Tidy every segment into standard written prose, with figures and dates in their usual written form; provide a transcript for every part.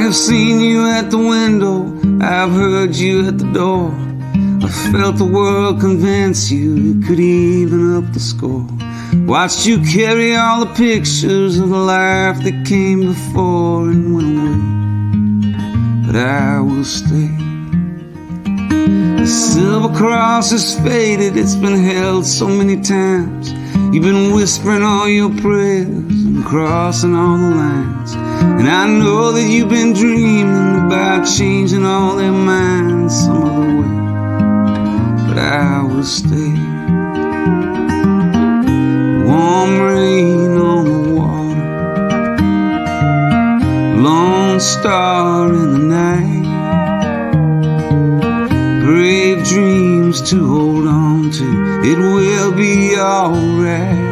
have seen you at the window, I've heard you at the door. I felt the world convince you could even up the score. Watched you carry all the pictures of the life that came before and went away. But I will stay. The silver cross is faded, it's been held so many times. You've been whispering all your prayers and crossing all the lines. And I know that you've been dreaming about changing all their minds some other way. But I will stay. Warm rain on the water, lone star in the night, brave dreams to hold on to, it will be alright.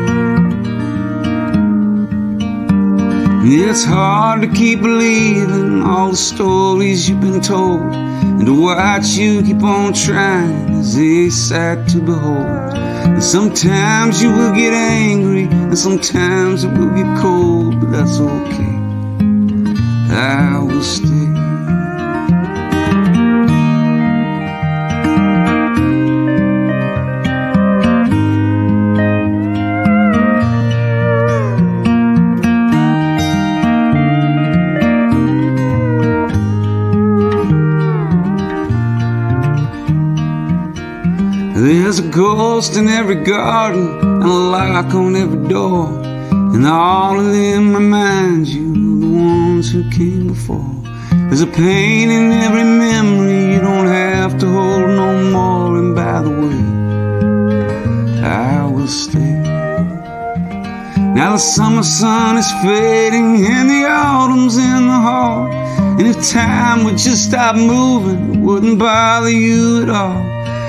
It's hard to keep believing all the stories you've been told, and to watch you keep on trying is a sight to behold. And sometimes you will get angry, and sometimes it will get cold, but that's okay. I will stay. There's a ghost in every garden and a lock on every door, and all of them remind you of the ones who came before. There's a pain in every memory you don't have to hold no more. And by the way, I will stay. Now the summer sun is fading and the autumn's in the heart, and if time would just stop moving, it wouldn't bother you at all.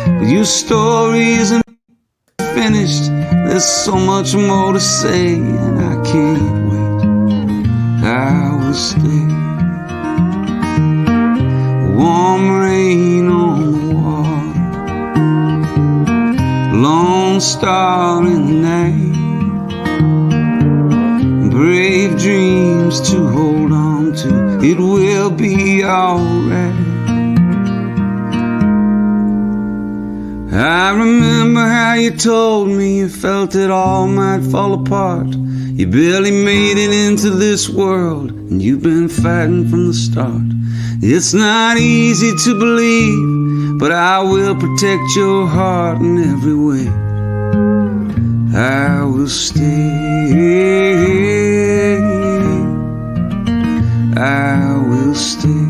But your story isn't finished, there's so much more to say, and I can't wait. I will stay. Warm rain on the water, lone star in the night, brave dreams to hold on to, it will be alright. I remember how you told me you felt it all might fall apart. You barely made it into this world, and you've been fighting from the start. It's not easy to believe, but I will protect your heart in every way. I will stay. I will stay.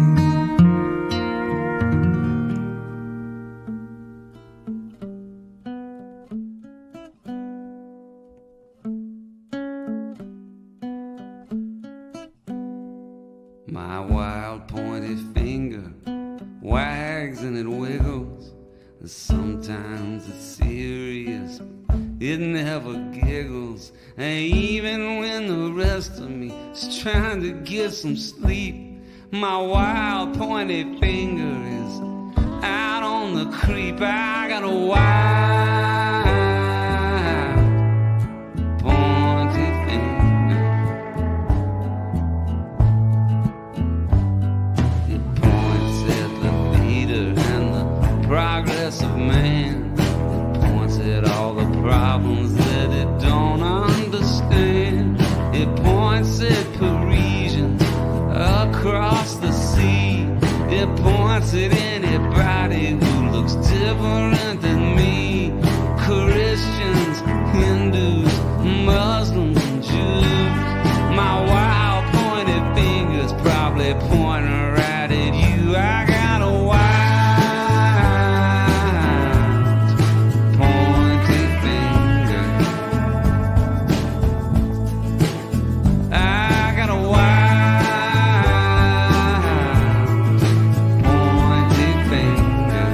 My wild pointed finger wags and it wiggles, and sometimes it's serious, it never giggles. And even when the rest of me is trying to get some sleep, my wild pointed finger is out on the creep. I got a wild pointed finger. It points at the leader and the progress of man. It points at all the problems that it don't understand. It points at Parisians across the sea. It points at anybody who looks different than me. Christians, Hindus, Muslims, and Jews. My wild pointed finger's probably pointing right at you. I got a wild pointed finger. I got a wild pointed finger.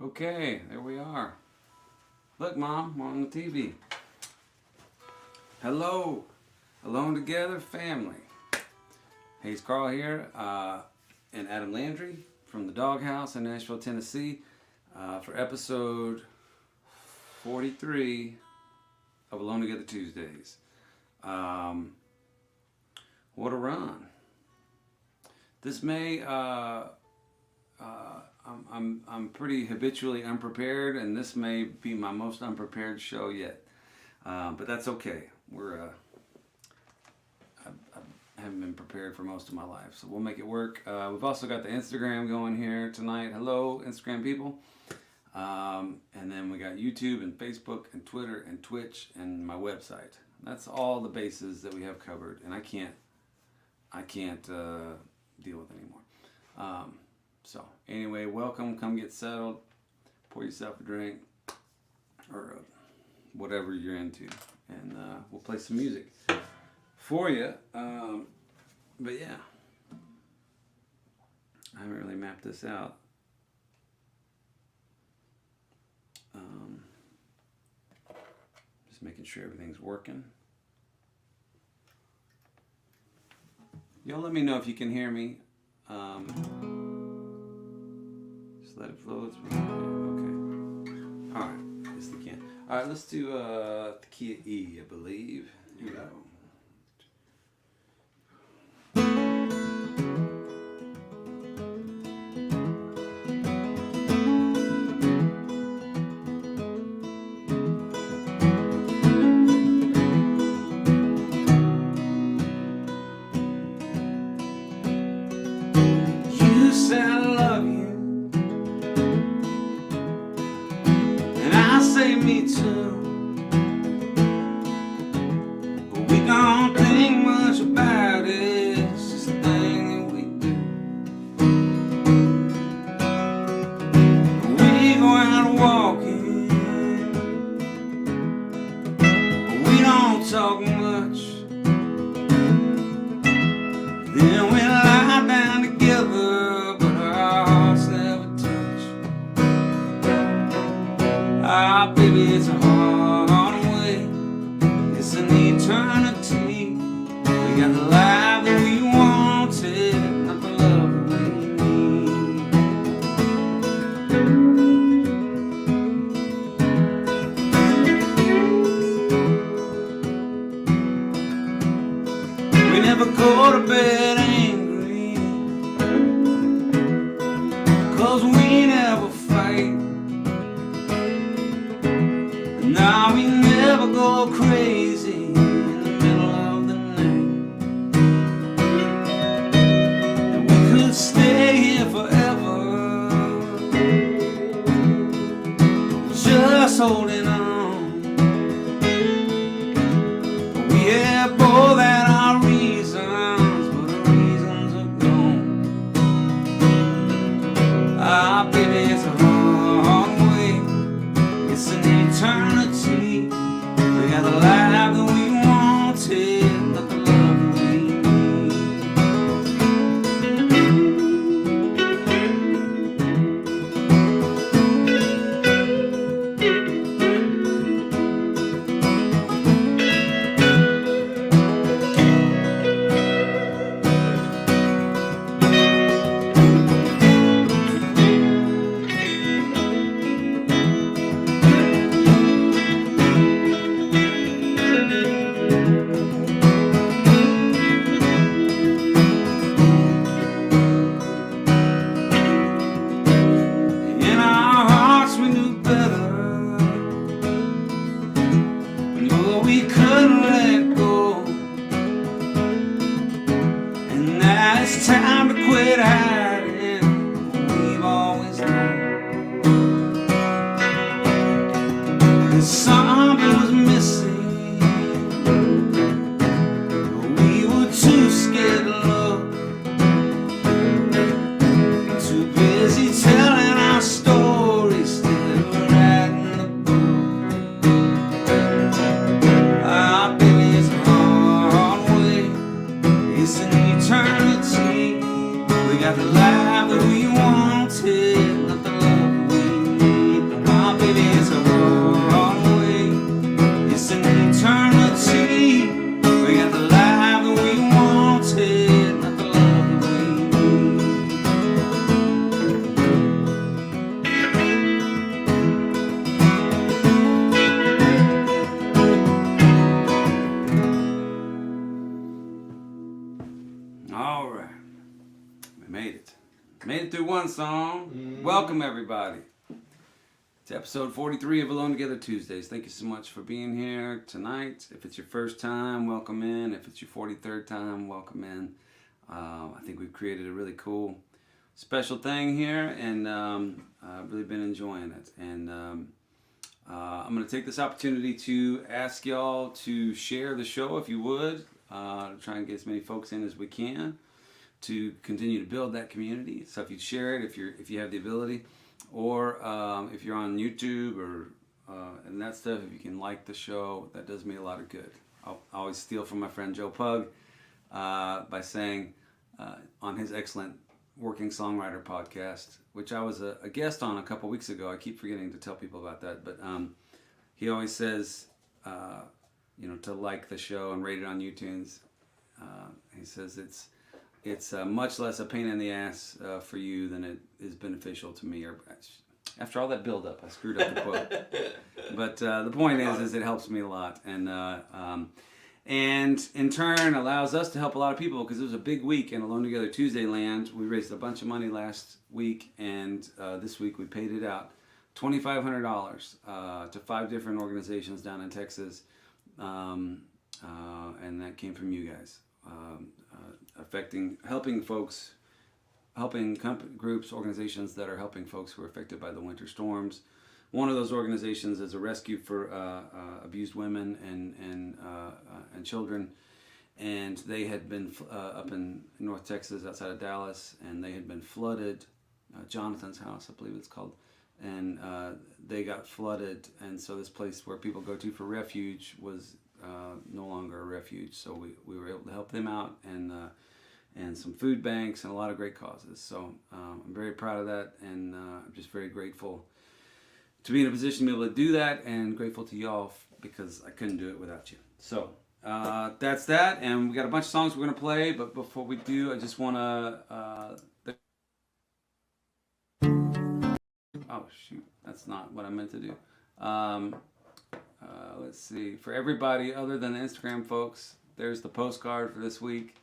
Okay, there we are. Look, Mom, we're on the TV. Hello, Alone Together family. Hey, it's Carl here, and Adam Landry from the Doghouse in Nashville, Tennessee, for episode 43 of Alone Together Tuesdays. What a run! This may I'm pretty habitually unprepared, and this may be my most unprepared show yet. But that's okay. I haven't been prepared for most of my life, so we'll make it work. We've also got the Instagram going here tonight. Hello, Instagram people. And then we got YouTube and Facebook and Twitter and Twitch and my website. That's all the bases that we have covered, and I can't deal with anymore. So anyway, welcome. Come get settled. Pour yourself a drink or whatever you're into, and we'll play some music for you. But yeah, I haven't really mapped this out. Just making sure everything's working. Y'all let me know if you can hear me. Just let it flow through. Okay. Alright. Yes, they can. Alright, let's do the key of E, I believe. Here we go. Me too, but we don't think much about it. It's just a thing that we do. We go out walking, but we don't talk much. Then we lie down together, but our hearts never touch. Ah, baby, it's a hard way. It's an eternity. We got the life that we wanted, not the love that we need. We never go to bed angry, 'cause we never fight. Now we never go crazy in the middle of the night. And we could stay here forever, just holding on. We have both had our reasons, but our reasons are gone. Ah, baby, it's a hard way. It's an eternity. We got the life that we wanted, not the love that we quit hiding. We've always known that something was missing. We were too scared to look, too busy telling our stories, still writing the book. Ah, baby, it's a hard way. It's an eternity. We got the life that we wanted, not the love we need. that's a hard way. It's an eternity. We got the life that we wanted, not the love that we need. All right, we made it. Made it through one song. Welcome everybody to episode 43 of Alone Together Tuesdays. Thank you so much for being here tonight. If it's your first time, welcome in. If it's your 43rd time, welcome in. I think we've created a really cool special thing here, and I've really been enjoying it. And I'm going to take this opportunity to ask y'all to share the show if you would. Try and get as many folks in as we can to continue to build that community. So if you share it, if you have the ability, or if you're on YouTube or and that stuff, if you can like the show, that does me a lot of good. I always steal from my friend Joe Pug by saying on his excellent Working Songwriter podcast, which I was a guest on a couple weeks ago. I keep forgetting to tell people about that, but he always says, to like the show and rate it on iTunes. He says it's much less a pain in the ass for you than it is beneficial to me. Or after all that build-up, I screwed up the quote. But the point is it helps me a lot, and in turn allows us to help a lot of people, because it was a big week in Alone Together Tuesday land. We raised a bunch of money last week, and this week we paid it out, $2,500 to 5 different organizations down in Texas, and that came from you guys. Helping folks, groups, organizations that are helping folks who are affected by the winter storms. One of those organizations is a rescue for abused women and children, and they had been up in North Texas outside of Dallas, and they had been flooded. Jonathan's house, I believe it's called, and they got flooded, and so this place where people go to for refuge was no longer a refuge. So we were able to help them out, and some food banks and a lot of great causes. So I'm very proud of that, and I'm just very grateful to be in a position to be able to do that, and grateful to y'all because I couldn't do it without you. So that's that, and we got a bunch of songs we're going to play, but before we do, I just want to oh shoot, that's not what I meant to do. Let's see, for everybody other than the Instagram folks, there's the postcard for this week.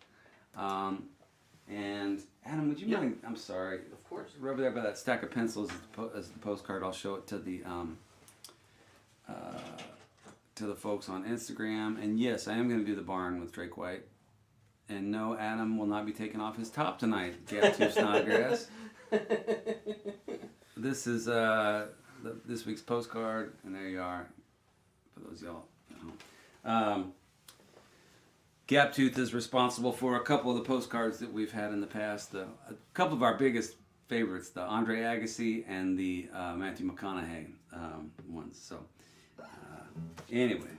And Adam, would you mind? I'm sorry. Of course. Over there by that stack of pencils as the postcard. I'll show it to the folks on Instagram. And yes, I am going to do the barn with Drake White. And no, Adam will not be taking off his top tonight. Gap 2 Snodgrass. This is this week's postcard, and there you are. For those of y'all at home. Gaptooth is responsible for a couple of the postcards that we've had in the past. A couple of our biggest favorites, the Andre Agassi and the Matthew McConaughey ones. So, anyway.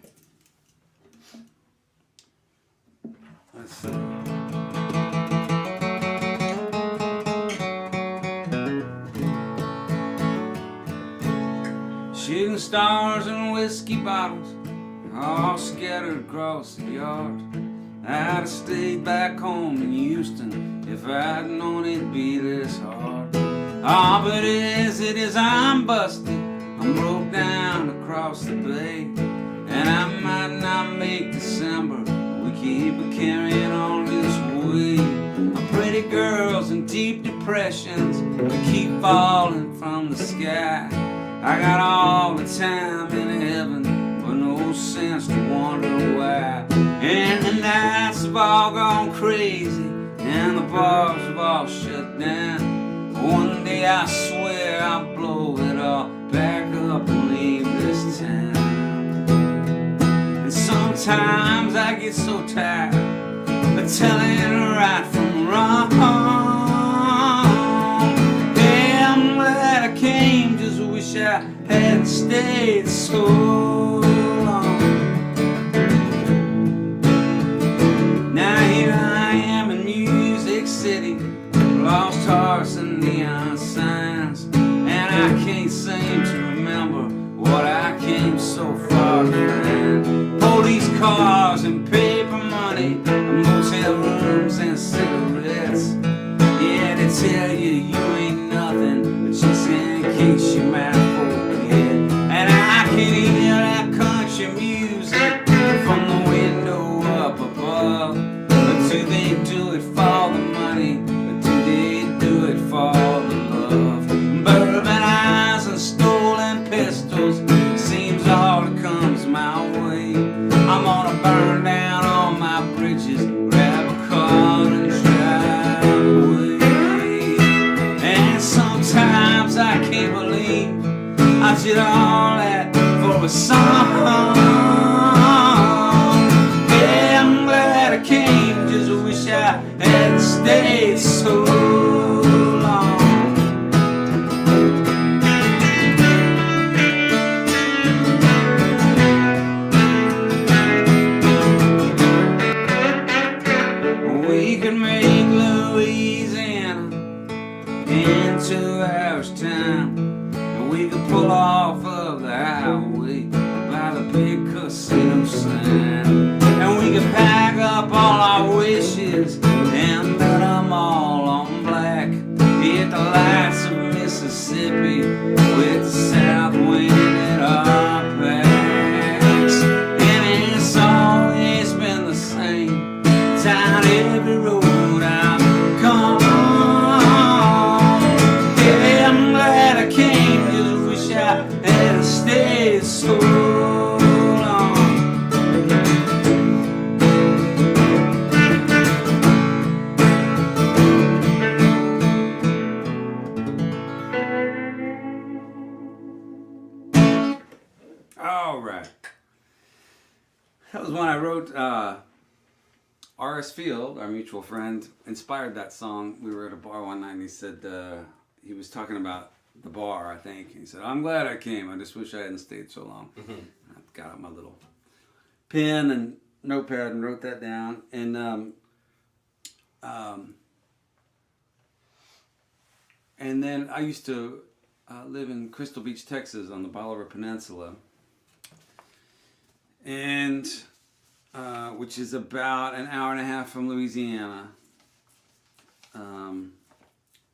Let's see. Shooting stars and whiskey bottles all scattered across the yard. I'd have stayed back home in Houston if I'd known it'd be this hard. But as it is, I'm busted. I'm broke down across the bay, and I might not make December. We keep carrying on this way. Pretty girls and deep depressions that keep falling from the sky. I got all the time in heaven, but no sense to wonder why. And the nights have all gone crazy, and the bars have all shut down. One day I swear I'll blow it all back up and leave this town. And sometimes I get so tired of telling right from wrong. Hey, I'm glad I came, just wish I hadn't stayed so long. Now here I am in Music City, lost hearts and neon signs, and I can't seem to remember what so far to find. Police cars and paper money, motel rooms and cigarettes. Yeah, they tell you you ain't nothing, but just in case you might forget. And I can hear that country music from the window up above. But do they do it for the money, or do they do it for the love? Bourbon eyes and stolen pistols seems all that comes my way. I'm gonna burn down all my bridges, grab a car and drive away. And sometimes I can't believe I did all that for a song. Yeah, I'm glad I came, just wish I had stayed so long. We could make Louisiana in 2 hours time, and we could pull off of the highway by the big casino sign, and we could pack up all our wishes and bet them all on black. Hit the lights of Mississippi with the south wind at our backs, and it's always been the same down every road I've come on. Yeah, I'm glad I came, just wish I had stayed so long. All right. That was when I wrote R.S. Field, our mutual friend, inspired that song. We were at a bar one night and he said, he was talking about the bar, I think. He said, I'm glad I came. I just wish I hadn't stayed so long. I got out my little pen and notepad and wrote that down. And then I used to live in Crystal Beach, Texas on the Bolivar Peninsula. And which is about an hour and a half from Louisiana. And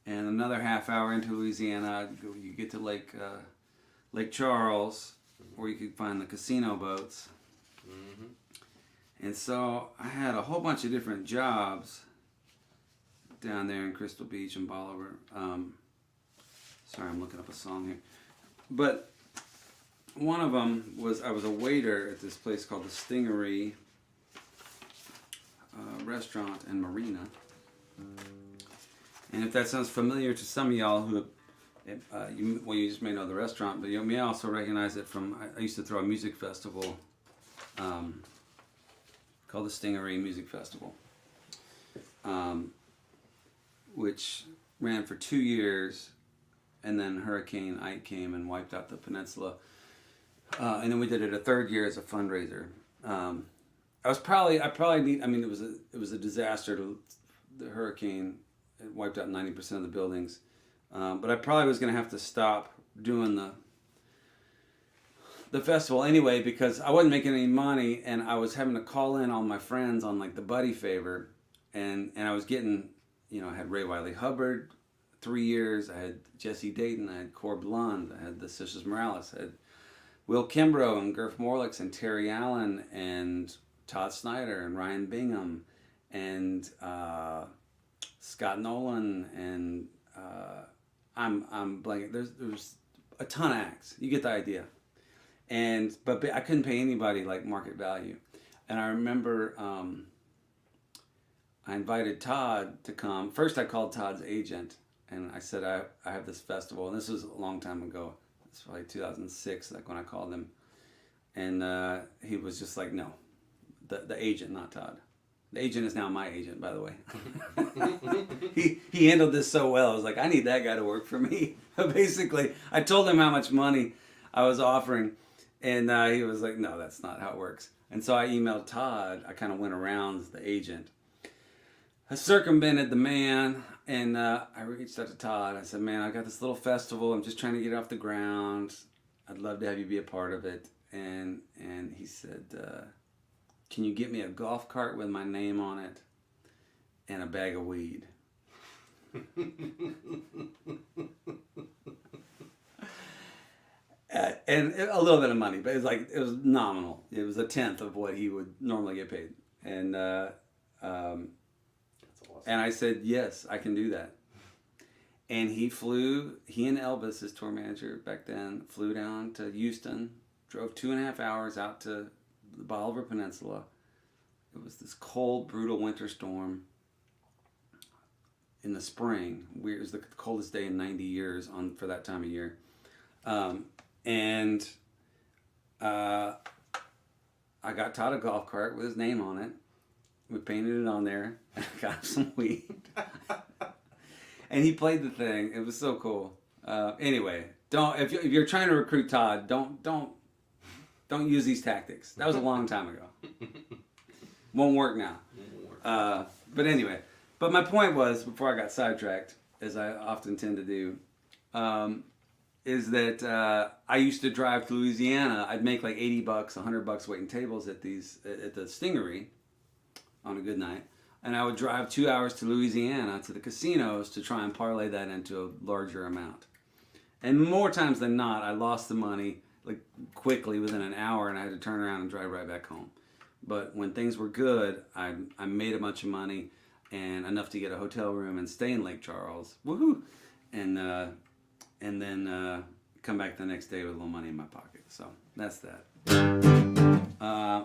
another half hour into Louisiana, you get to Lake Charles, where you could find the casino boats. And so I had a whole bunch of different jobs down there in Crystal Beach and Bolivar. Sorry, I'm looking up a song here. But one of them was I was a waiter at this place called the Stingery Restaurant and Marina. And if that sounds familiar to some of y'all who, you just may know the restaurant, but you may also recognize it from, I used to throw a music festival called the Stingery Music Festival, which ran for 2 years, and then Hurricane Ike came and wiped out the peninsula. And then we did it a third year as a fundraiser. It was a disaster. The hurricane, it wiped out 90% of the buildings. But I probably was going to have to stop doing the festival anyway, because I wasn't making any money, and I was having to call in all my friends on like the buddy favor, and I was getting, I had Ray Wiley Hubbard 3 years, I had Jesse Dayton, I had Corb Lund, I had the Sisters Morales, I had Will Kimbrough and Gerf Morlix and Terry Allen and Todd Snyder and Ryan Bingham and Scott Nolan and I'm blanking. There's a ton of acts. You get the idea. But I couldn't pay anybody like market value. And I remember I invited Todd to come. First I called Todd's agent and I said I have this festival, and this was a long time ago. It's probably 2006, like when I called him. And he was just like, no. The agent, not Todd. The agent is now my agent, by the way. He handled this so well. I was like, I need that guy to work for me. Basically, I told him how much money I was offering, and he was like, no, that's not how it works. And so I emailed Todd. I kind of went around as the agent. I circumvented the man, and I reached out to Todd. I said, man, I got this little festival. I'm just trying to get it off the ground. I'd love to have you be a part of it. and he said, "Can you get me a golf cart with my name on it and a bag of weed?" And a little bit of money, but it was nominal. It was 1/10 of what he would normally get paid. And that's awesome. And I said, yes, I can do that. And he and Elvis, his tour manager back then, flew down to Houston, drove 2.5 hours out to the Bolivar Peninsula. It was this cold, brutal winter storm in the spring. It was the coldest day in 90 years for that time of year. And I got Todd a golf cart with his name on it. We painted it on there. I got him some weed. And he played the thing. It was so cool. Anyway, if you're trying to recruit Todd, don't use these tactics. That was a long time ago. Won't work now. But anyway, my point was, before I got sidetracked, as I often tend to do, is that I used to drive to Louisiana. I'd make like $80, $100 waiting tables at the Stingery on a good night, and I would drive 2 hours to Louisiana to the casinos to try and parlay that into a larger amount. And more times than not, I lost the money like quickly within an hour, and I had to turn around and drive right back home. But when things were good, I made a bunch of money and enough to get a hotel room and stay in Lake Charles. Woohoo! And then come back the next day with a little money in my pocket. So that's that.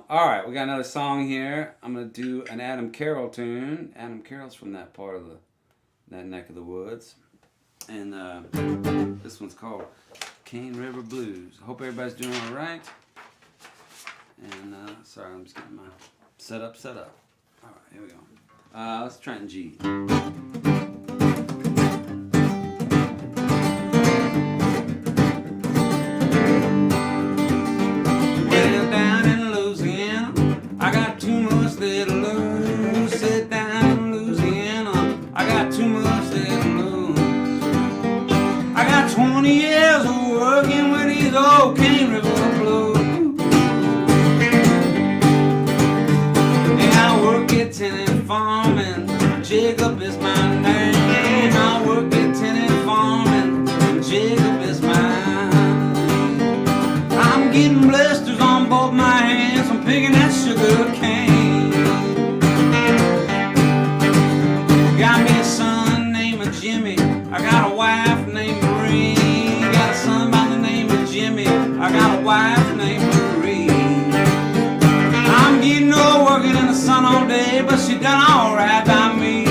All right, we got another song here. I'm gonna do an Adam Carroll tune. Adam Carroll's from that part of that neck of the woods, and this one's called Cane River Blues. Hope everybody's doing all right. And sorry, I'm just getting my setup. All right, here we go. Let's try in G. Down in Louisiana, I got too much there to lose. I got 20 years of working with these old Cane River blues. And I work at tenant farming, Jacob is my name. I work at tenant farming, Jacob is my name. I'm getting blisters on both my hands from picking that sugar cane. Got me a son named Jimmy. I got a wife named Marie. Got a son by the name of Jimmy. I got a wife named Marie. I'm getting old working in the sun all day, but she done alright by me.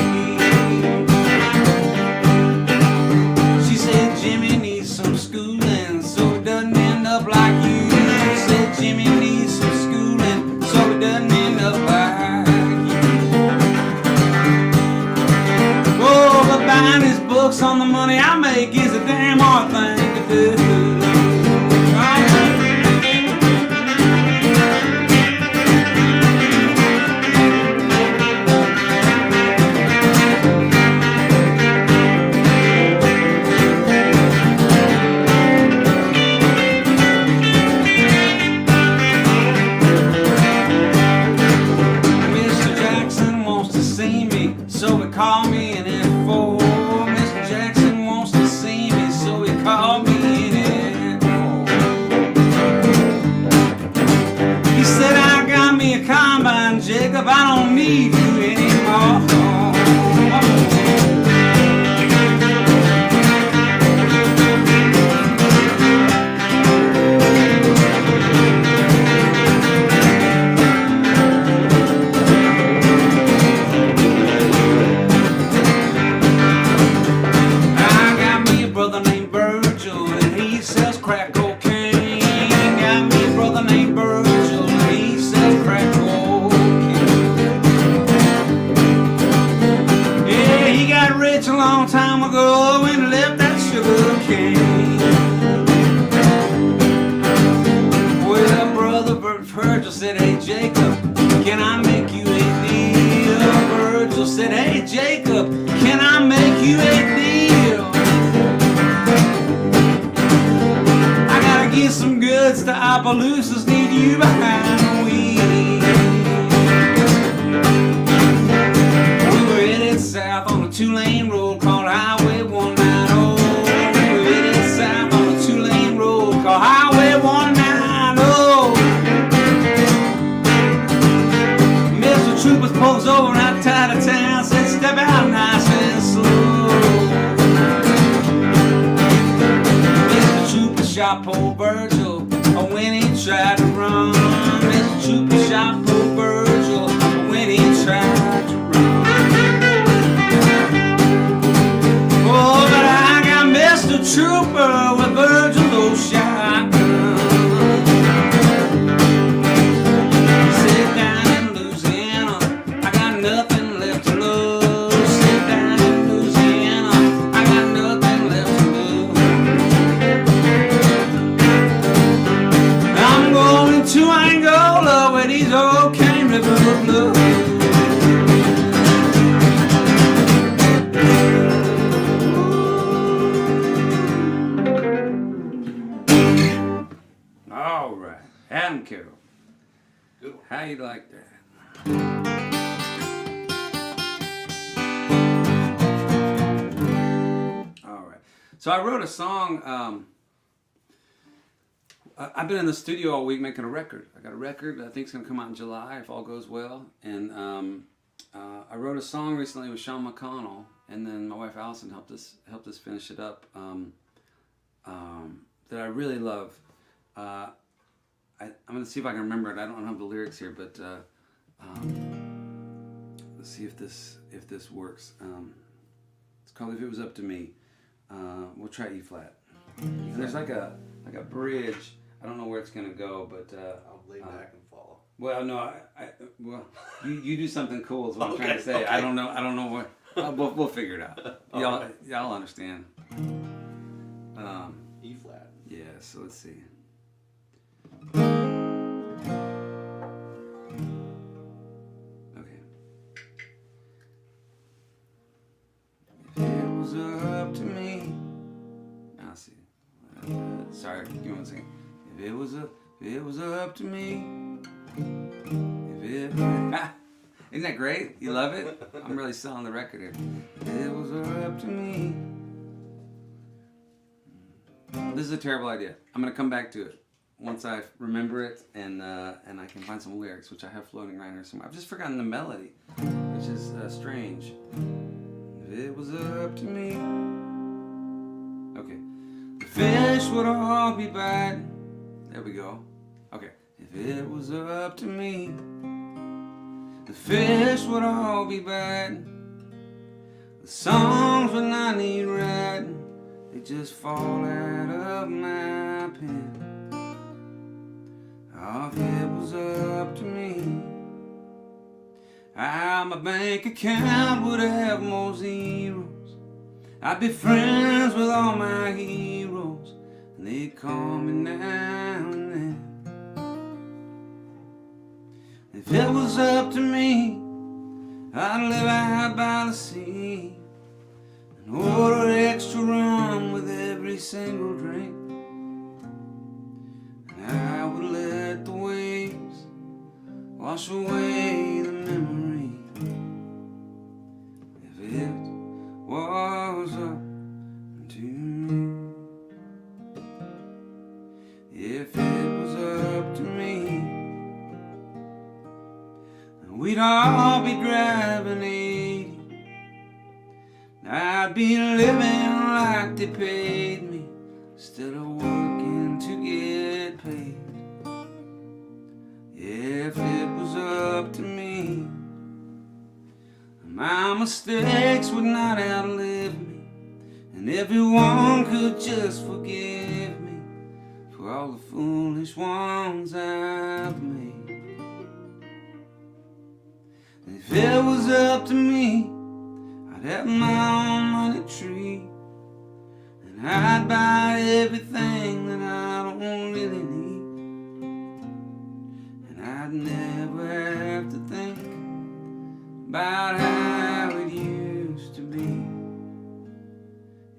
She said Jimmy needs some schooling so he doesn't end up like you. She said Jimmy needs some schooling so he doesn't end up like you. Buying his books on the money I make is a damn hard thing to do. Mr. Jackson wants to see me, so he called me in at 4. Mr. Jackson wants to see me, so he called me in at 4. He said, I got me a combine, Jacob, I don't need you anymore. Virgil said, hey Jacob, can I make you a deal? Virgil said, hey Jacob, can I make you a deal? I gotta get some goods to Opelousas need you behind the wheel. We were headed south on a 2-lane road called Highway 190. We were headed south on a 2-lane road called Highway 190. Mr. Troopers pulls over outside of town, said step out nice and slow. Mr. Trooper shot poor Virgil when he tried to run. Mr. Trooper shot poor Virgil when he tried to run. Oh, but I got Mr. Trooper with Virgil's old shotgun. Sit down in Louisiana, I got nothing left to lose. Sit down in Louisiana, I got nothing left to lose. I'm going to Angola where these old cane rivers are blue. All right, Adam Carroll. Good one. How you like that? All right. So I wrote a song. I've been in the studio all week making a record. I got a record that I think is going to come out in July if all goes well. And I wrote a song recently with Sean McConnell, and then my wife Allison helped us finish it up. That I really love. I'm going to see if I can remember it. I don't have the lyrics here, but let's see if this works. It's called "If It Was Up to Me." We'll try E flat. And there's like a bridge. I don't know where it's going to go, but I'll lay back and follow. well, no, well, you do something cool is what I'm trying to say. Okay. I don't know what. We'll figure it out. Y'all understand. E flat. Yeah. So let's see. Okay. If it was up to me. I'll see. Sorry, give me 1 second. If it was up to me. Isn't that great? You love it? I'm really selling the record here. If it was up to me. This is a terrible idea. I'm gonna come back to it once I remember it and I can find some lyrics, which I have floating around here somewhere. I've just forgotten the melody, which is strange. If it was up to me. Okay. The fish would all be bad. There we go. Okay. If it was up to me, the fish would all be bad. The songs would not need read. They just fall out of my pen. Oh, if it was up to me, my bank account would have more zeros. I'd be friends with all my heroes, and they'd call me now and then. If it was up to me, I'd live out by the sea and order extra rum with every single drink. And I would let the waves wash away the memory. If it was up to me, if it was up to me, we'd all be driving 80. I'd be living like they paid me instead of working to get paid. If it was up to me, my mistakes would not outlive me, and everyone could just forgive me for all the foolish ones I've made. If it was up to me, I'd have my own money tree, and I'd buy everything that I don't really need, and I'd never have to think about how it used to be.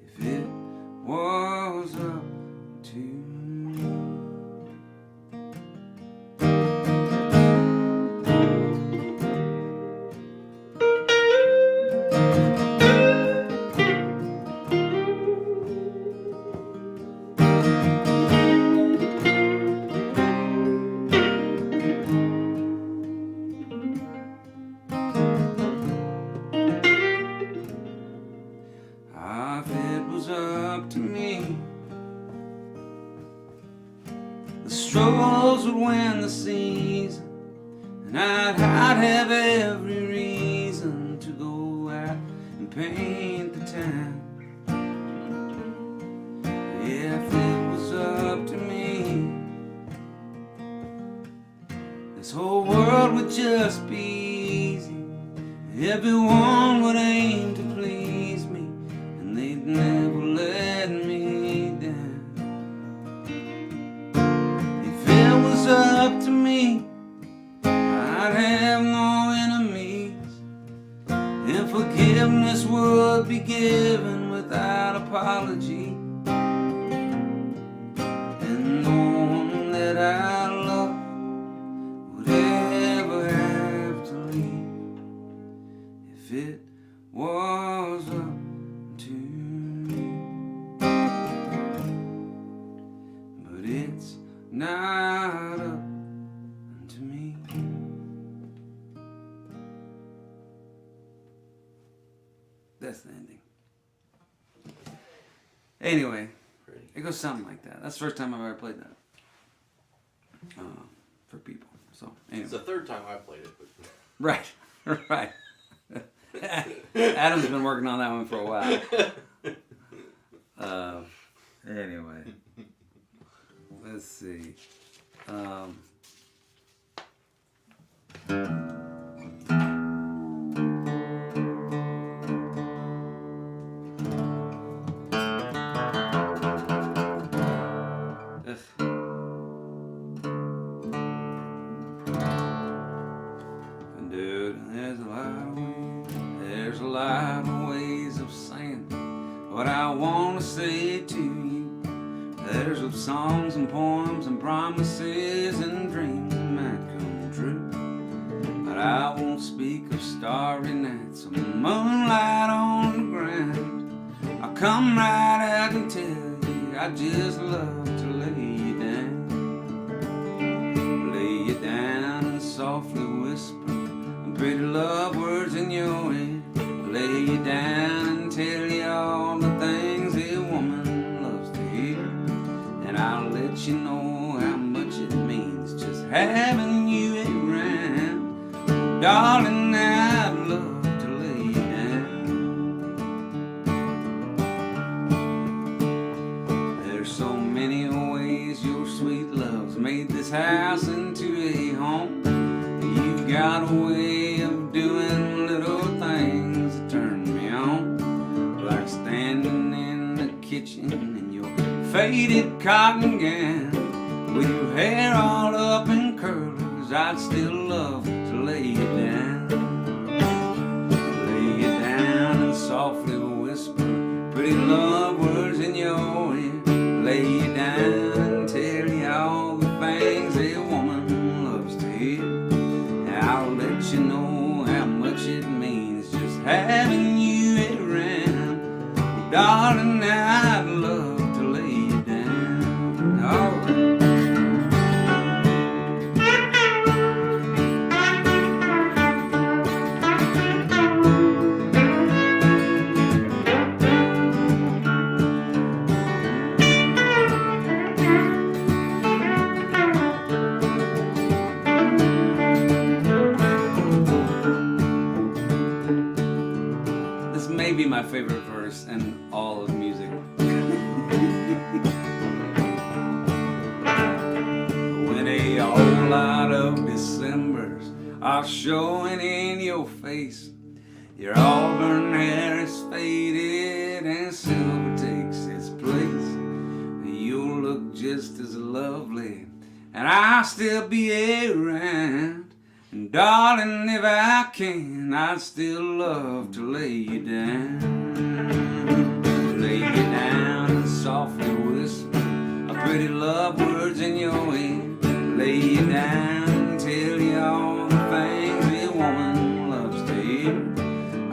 If it was up to me. in the season, and I'd have every reason to go out and paint the town. If it was up to me, this whole world would just be easy. Everyone would aim to please me, and they'd never let me down. If it was up to me, I'd have no enemies, and forgiveness would be given without apology. And no one that I love would ever have to leave if it was up to me. But it's not up to me. That's the ending. Anyway, it goes something like that. That's the first time I've ever played that for people. So anyway. It's the third time I played it. But... Right, right. Adam's been working on that one for a while. Anyway, let's see. Dude, there's a lot of ways of saying what I want to say to you. There's of songs and poems and promises and dreams that might come true. But I won't speak of starry nights or moonlight on the ground. I'll come right out and tell you I just love to lay you down. Lay you down and softly whisper pretty love words in your ear. Lay you down and tell you all the things a woman loves to hear. And I'll let you know how much it means just having you around. Oh, darling, I'd love to lay you down. There's so many ways your sweet love's made this house into a home. You've got a way of doing little things that turn me on, like standing in the kitchen in your faded cotton gown with your hair all up in curlers. I'd still love to lay you down. Lay you down and softly whisper pretty love words in your ear. Lay you down and tell you all the things a woman loves to hear. I'll let you know how much it means just having you around. Oh, darling, I'd love to lay you down. All right. Be my favorite verse in all of music. When a whole lot of Decembers are showing in your face, your auburn hair is faded and silver takes its place. You'll look just as lovely and I'll still be around. And darling, if I can, I'd still love to lay you down. Lay you down and softly whisper a pretty love words in your ear. Lay you down and tell you all the things a woman loves to hear.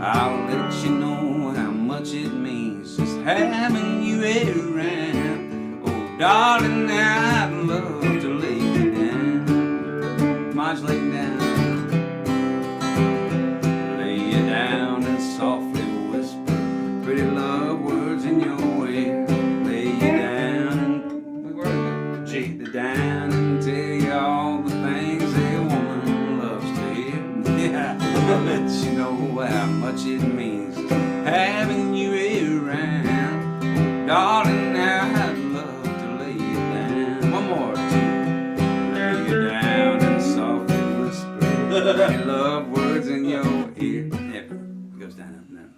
I'll let you know how much it means just having you around. Oh, darling, I'd love to lay you down. Much lay you down. Down and softly whisper pretty love words in your ear. Lay you down and G the down and tell you all let you know how much it means having you around. Darling, I'd love to lay you down. One more, two. Lay you down and softly whisper your love words in your ear. Yeah, it goes down and down.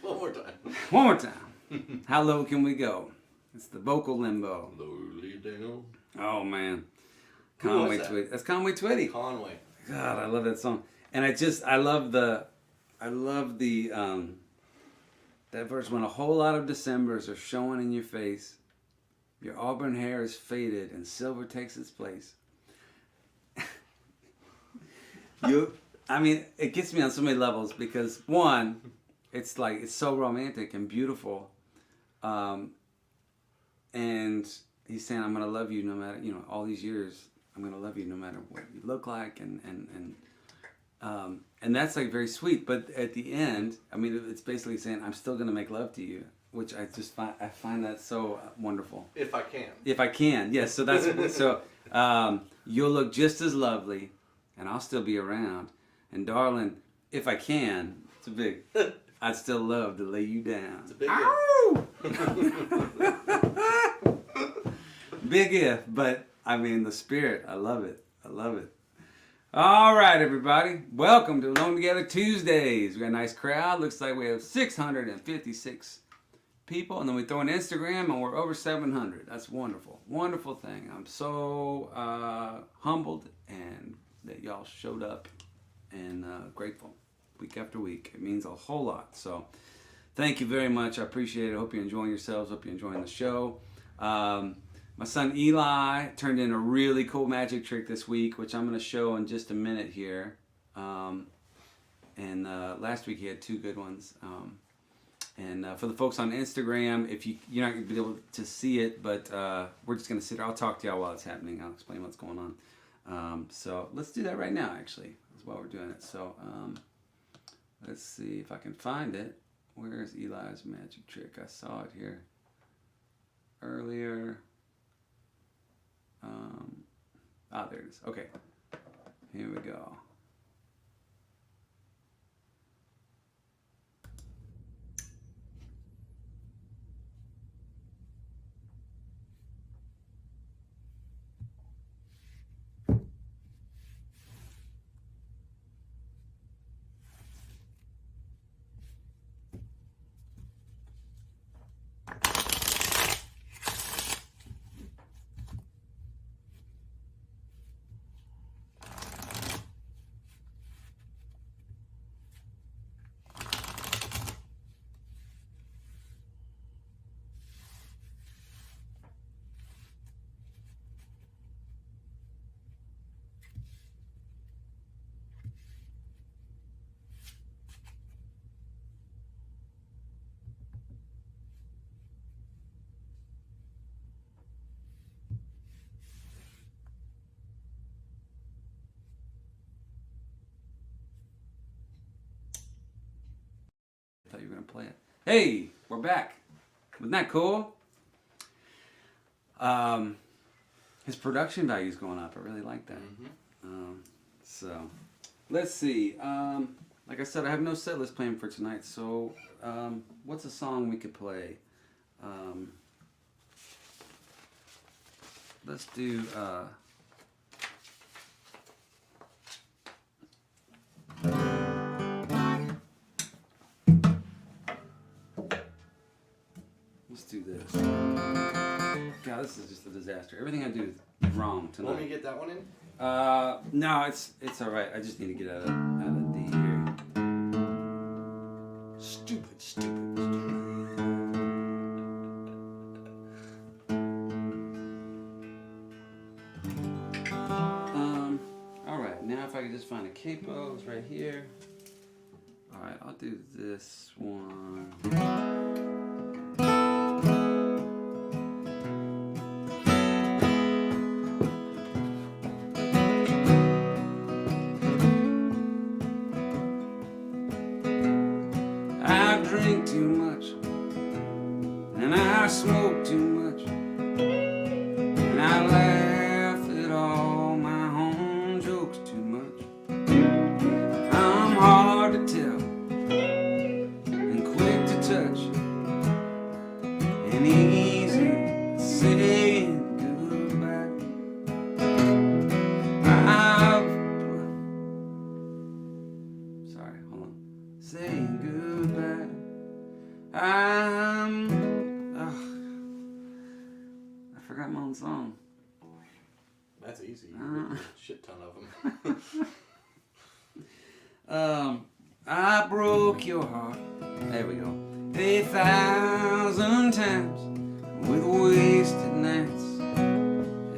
One more time. One more time. How low can we go? It's the vocal limbo. Lowly down. Oh man, Who Conway was that? Twitty. That's Conway Twitty. Conway. God, I love that song. And I love the that verse when a whole lot of Decembers are showing in your face. Your auburn hair is faded and silver takes its place. It gets me on so many levels because one, it's so romantic and beautiful. And he's saying, I'm going to love you no matter, all these years, I'm going to love you no matter what you look like. And that's very sweet. But at the end, it's basically saying, I'm still going to make love to you, which I find that so wonderful. If I can. If I can, yes. So you'll look just as lovely and I'll still be around. And darling, if I can, it's a big, I'd still love to lay you down. It's a big Ow! Big if, but the spirit, I love it. I love it. All right, everybody. Welcome to Alone Together Tuesdays. We got a nice crowd. Looks like we have 656 people. And then we throw an Instagram and we're over 700. That's wonderful. Wonderful thing. I'm so humbled and that y'all showed up and grateful week after week. It means a whole lot. So thank you very much. I appreciate it. I hope you're enjoying yourselves. Hope you're enjoying the show. My son Eli turned in a really cool magic trick this week, which I'm going to show in just a minute here. And last week he had two good ones. And for the folks on Instagram, if you're not going to be able to see it, but we're just going to sit here. I'll talk to y'all while it's happening. I'll explain what's going on. So let's do that right now, actually. That's why we're doing it. So let's see if I can find it. Where's Eli's magic trick? I saw it here earlier. There it is. Okay, here we go. I thought you were going to play it. Hey, we're back. Wasn't that cool? His production value is going up. I really like that. So, let's see. Like I said, I have no set list planned for tonight. So, what's a song we could play? Let's do... Let's do this. God, this is just a disaster. Everything I do is wrong tonight. Want me to get that one in? No, it's all right. I just need to get out of D here. Stupid. All right. Now if I could just find a capo, it's right here. All right, I'll do this one. Drink too much and I smoke too much and I laugh at all my own jokes too much. I'm hard Shit ton of them. I broke your heart. There we go. 1,000 times with wasted nights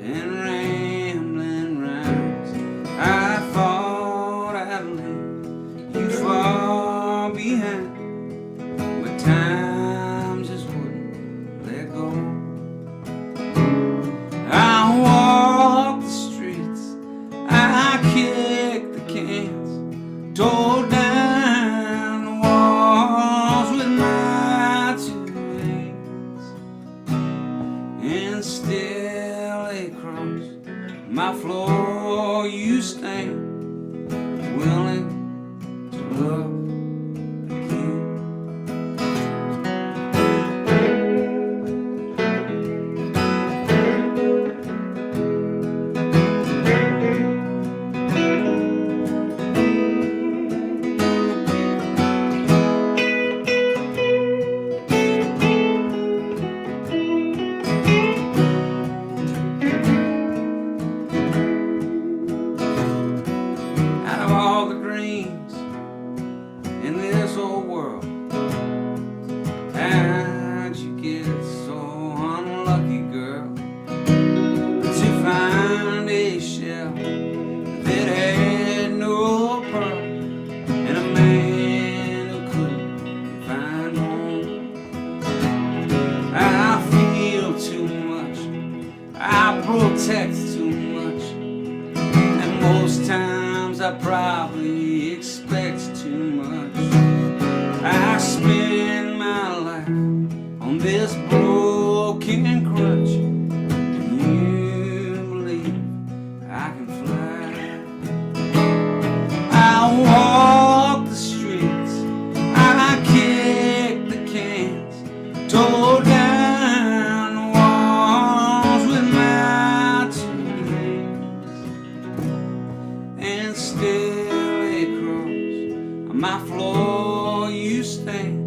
and rambling rhymes. I thought I'd leave you far behind, but time just wouldn't let go. I walked the streets, I kicked the cans, tore down the walls with my 2 hands, and still across my floor you stand, willing to love again. Out of all the dreams in this old world, how'd you get so unlucky, girl, to find a shell that had no pearl, and a man who couldn't find home? I feel too much, I protect too much, and most times I probably expect too much. I spend my life on this broken crutch. Can you believe I can fly? I walk the streets, I kick the cans, tore down the walls with my 2 hands, and still across my floor you stand,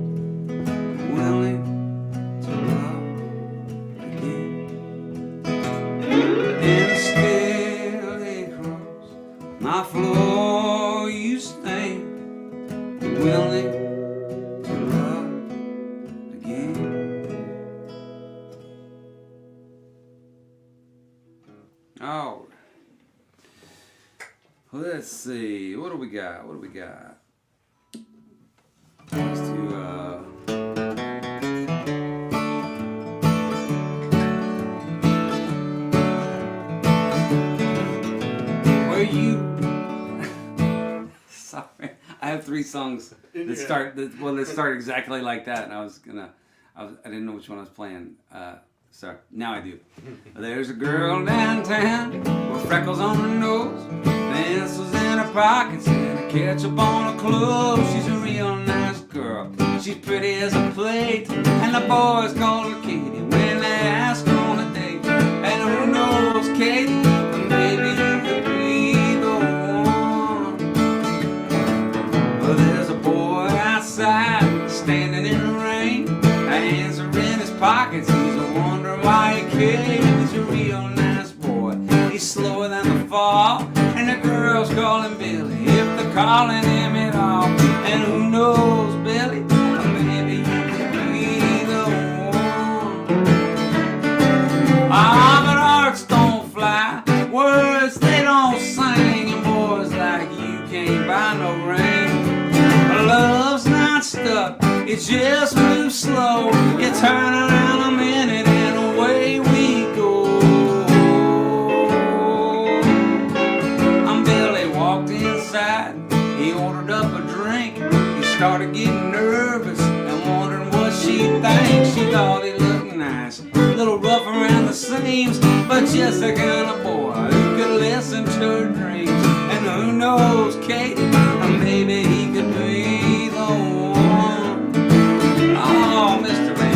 willing to love again. And still across my floor you stand, willing to love again. Oh, let's see. What do we got? What do we got? Let's do, where you... Sorry. I have 3 songs that start exactly like that, and I didn't know which one I was playing. Sorry, now I do. There's a girl downtown with freckles on her nose, pencils in her pockets, and a ketchup on her clothes. She's a real nice girl. She's pretty as a plate, and the boys call her Katie when they ask her on a date. And who knows, Katie, maybe you could be the one. Well, there's a boy outside standing in the rain, hands are in his pockets. He's a wondering why he came. He's a real nice boy. He's slower than the fall, and the girls call him Billy, if they're calling him at all. And who knows, Billy, maybe you could be the one. Ah, but hearts don't fly, words they don't sing, and boys like you can't buy no ring. Love's not stuck, it just moves slow. You turn around a minute and away we go. Billy walked inside, he ordered up a drink. He started getting nervous and wondering what she'd think. She thought he looked nice, a little rough around the seams, but just the kind of boy who could listen to her dreams. And who knows, Katie, maybe he could be the one. Oh, Mr. Man.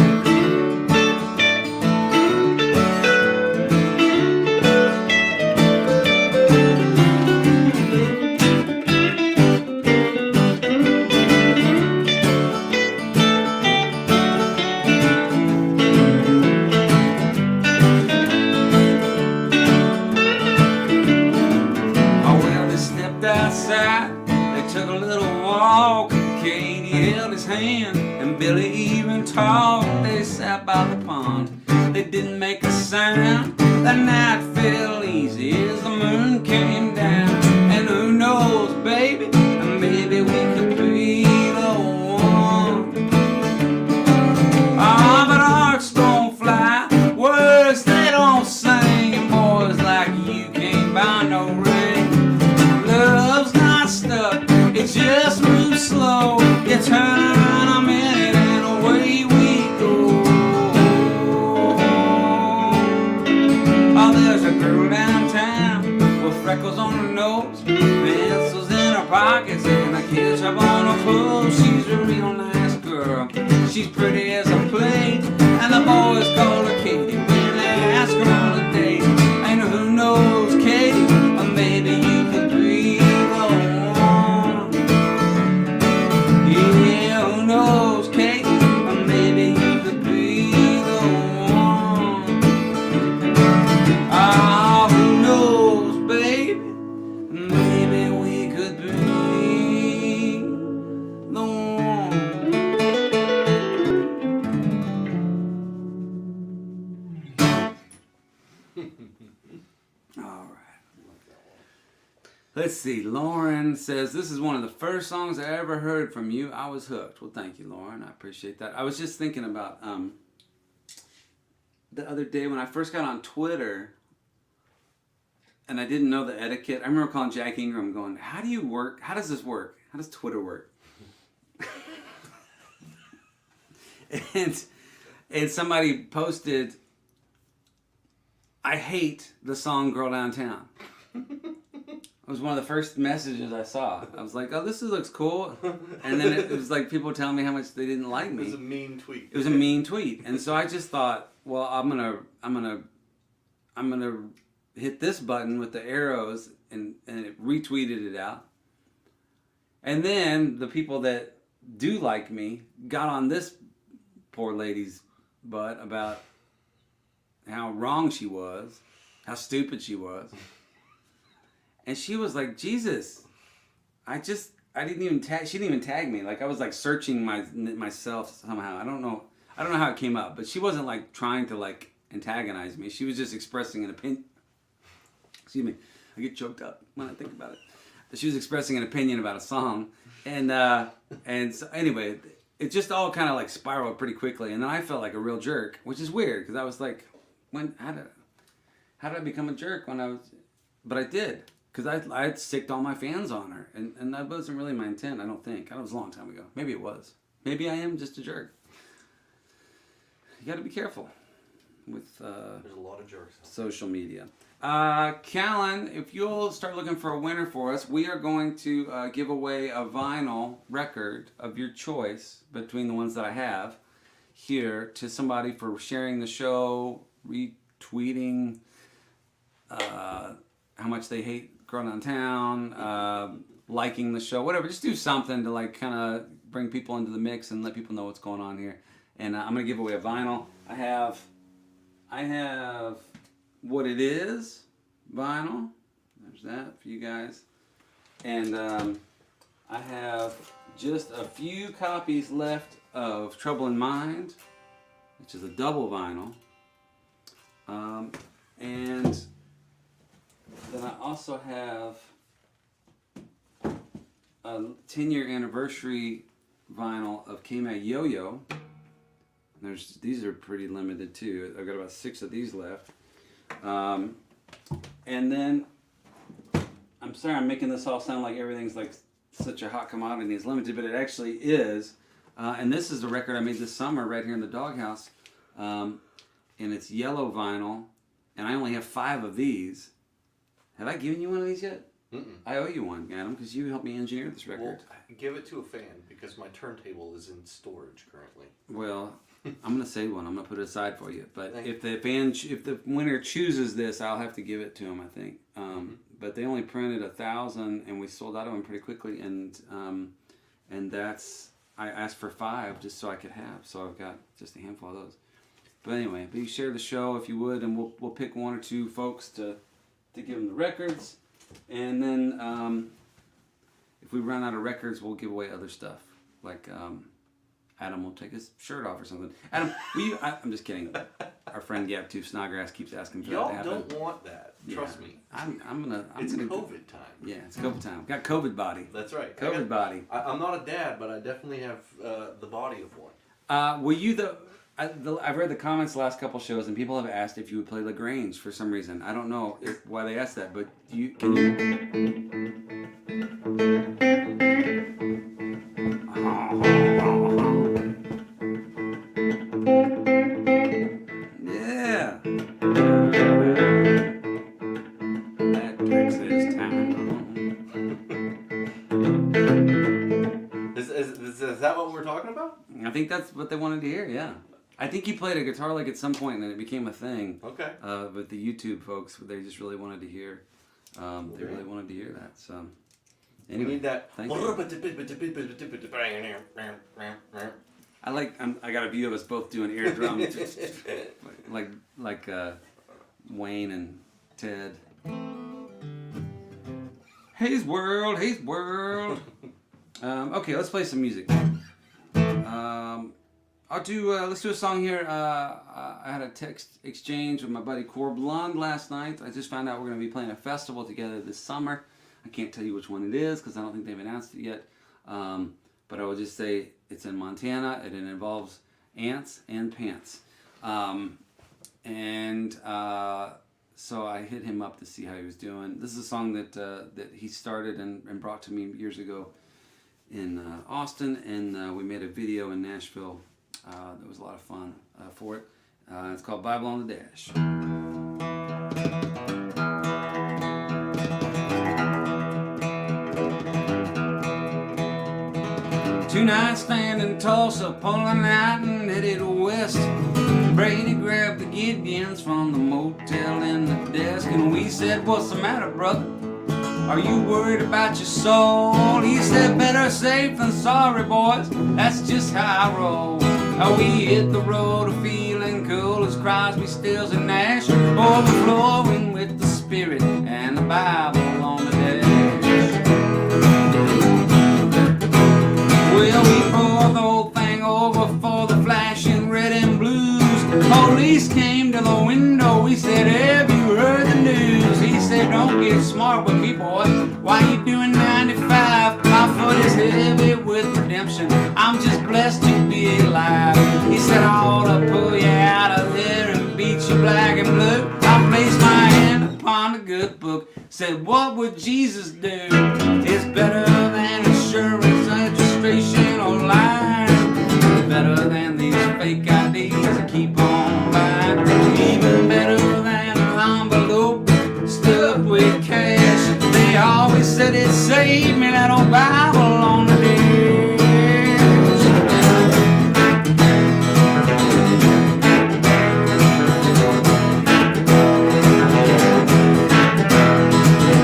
took a little walk, Katie held his hand, and Billy even talked. They sat by the pond, they didn't make a sound. That night fell easy as the moon came down. And who knows, baby, maybe we could be the one. Ah, but hearts don't fly, words they don't sing, and boys like you can't buy no ring. Love's not stuck, it just moves slow. You turn a minute and away we go. Oh, there's a girl downtown with freckles on her nose, pencils in her pockets, and a ketchup on her clothes. She's a real nice girl, she's pretty as a plate, and the boys call her Katie when they ask her on a date. And who knows, Katie, or maybe you could be the one. Yeah, who knows, Katie, or maybe you could be the one. Ah, who knows, baby, maybe we could be the one. All right. Let's see. Lauren says, this is one of the first songs I ever heard from you. I was hooked. Well, thank you, Lauren. I appreciate that. I was just thinking about the other day when I first got on Twitter and I didn't know the etiquette. I remember calling Jack Ingram going, how do you work? How does this work? How does Twitter work? and somebody posted, I hate the song Girl Downtown. It was one of the first messages I saw. I was like, oh, this looks cool. And then it was like people telling me how much they didn't like me. It was a mean tweet. It was a mean tweet. And so I just thought, well, I'm gonna hit this button with the arrows, and it retweeted it out. And then the people that do like me got on this poor lady's butt about how wrong she was, how stupid she was. And she was like, Jesus, I didn't even tag, she didn't even tag me. Like I was like searching myself somehow. I don't know how it came up, but she wasn't like trying to like antagonize me. She was just expressing an opinion. Excuse me, I get choked up when I think about it. She was expressing an opinion about a song. And so anyway, it just all kind of like spiraled pretty quickly. And then I felt like a real jerk, which is weird because I was like, how did I become a jerk when I was, but I did. Because I had sicked all my fans on her. And that wasn't really my intent, I don't think. That was a long time ago. Maybe it was. Maybe I am just a jerk. You got to be careful with there's a lot of jerks. Social media. Callan, if you'll start looking for a winner for us, we are going to give away a vinyl record of your choice between the ones that I have here to somebody for sharing the show, retweeting how much they hate Girl Downtown, liking the show, whatever. Just do something to like kind of bring people into the mix and let people know what's going on here. And I'm going to give away a vinyl. I have What It Is vinyl. There's that for you guys. And I have just a few copies left of Trouble in Mind, which is a double vinyl. And then I also have a 10-year anniversary vinyl of K-Mag Yo-Yo. These are pretty limited too. I've got about 6 of these left. And then, I'm sorry I'm making this all sound like everything's like such a hot commodity and it's limited, but it actually is. And this is a record I made this summer right here in the doghouse. And it's yellow vinyl. And I only have 5 of these. Have I given you one of these yet? Mm-mm. I owe you one, Adam, because you helped me engineer this record. Well, give it to a fan because my turntable is in storage currently. Well, I'm gonna save one. I'm gonna put it aside for you. But if the winner chooses this, I'll have to give it to him, I think. But they only printed 1,000, and we sold out of them pretty quickly. And that's I asked for 5 just so I could have. So I've got just a handful of those. But anyway, please share the show if you would, and we'll pick 1 or 2 folks to give them the records. And then if we run out of records, we'll give away other stuff. Like Adam will take his shirt off or something. Adam, I'm just kidding. Our friend Gap Tooth Snodgrass keeps asking for that to happen. Y'all don't want that. Trust me. It's COVID time. Yeah, it's COVID time. Got COVID body. That's right. COVID body. I'm not a dad, but I definitely have the body of one. Were you I've read the comments the last couple shows, and people have asked if you would play LaGrange for some reason. I don't know why they asked that, but can you? Yeah. That Texas town. Is that what we're talking about? I think that's what they wanted to hear, yeah. I think you played a guitar lick at some point, and then it became a thing. Okay. But the YouTube folks, they just really wanted to hear. They really wanted to hear that. So, anyway, we need that. Thank you. I got a view of us both doing air drums, like Wayne and Ted. Hey's World, Hey's World. Okay, let's play some music. Let's do a song here. I had a text exchange with my buddy Cor Blond last night. I just found out we're going to be playing a festival together this summer. I can't tell you which one it is because I don't think they've announced it yet. But I will just say it's in Montana and it involves ants and pants. So I hit him up to see how he was doing. This is a song that he started and brought to me years ago in Austin, and we made a video in Nashville. That was a lot of fun for it. It's called Bible on the Dash. Two nights stand in Tulsa, pulling out and headed west. Brady grabbed the Gideons from the motel in the desk, and we said, "What's the matter, brother? Are you worried about your soul?" He said, "Better safe than sorry, boys. That's just how I roll." We hit the road feeling cool as Crosby, Stills, and Nash, overflowing with the Spirit and the Bible on the dash. Well, we poured the whole thing over for the flashing red and blues. Police came to the window. We said, "Have you heard the news?" He said, "Don't get smart with me, boy. Why you doing 95? My foot is heavy with redemption. I'm just blessed to be alive." He said, "I ought to pull you out of there and beat you black and blue." I placed my hand upon the good book. Said, "What would Jesus do? It's better than insurance, registration, or lying. Better than these fake IDs that keep on buying. Even better than an envelope stuffed with cash. They always said it saved me, that old Bible on the dash."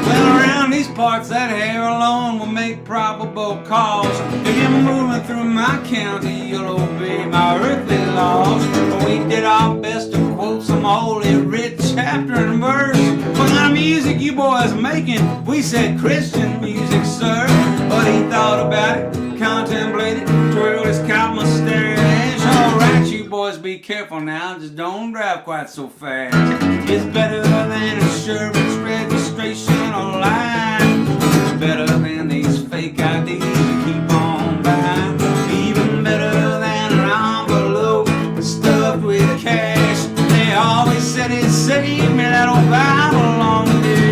Well, around these parts, that hair alone will make probable cause. If you're moving through my county, you'll obey my earthly laws. We did our best to quote some holy writ, chapter and verse. What kind of music you boys making? We said Christian music, sir. But he thought about it, contemplated, twirled his cow mustache. Alright, you boys, be careful now, just don't drive quite so fast. It's better than insurance, registration, or lying. It's better than these fake IDs that keep on buying. Even better than an envelope stuffed with cash. They always said it saved me, that old Bible on the dash.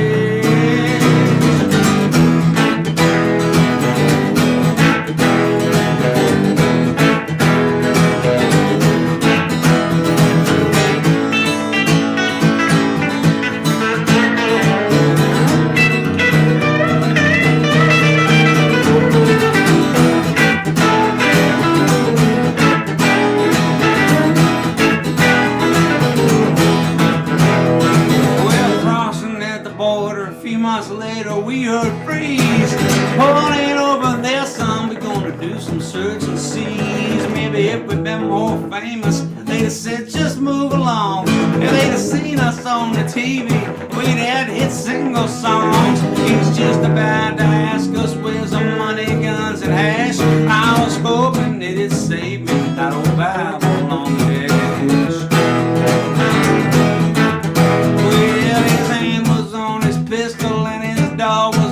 Later we heard freeze. Pull it over there, son. We're gonna do some search and seize. Maybe if we'd been more famous, they'd have said just move along. If they'd have seen us on the TV, we'd have hit single songs. He was just about to ask us where's the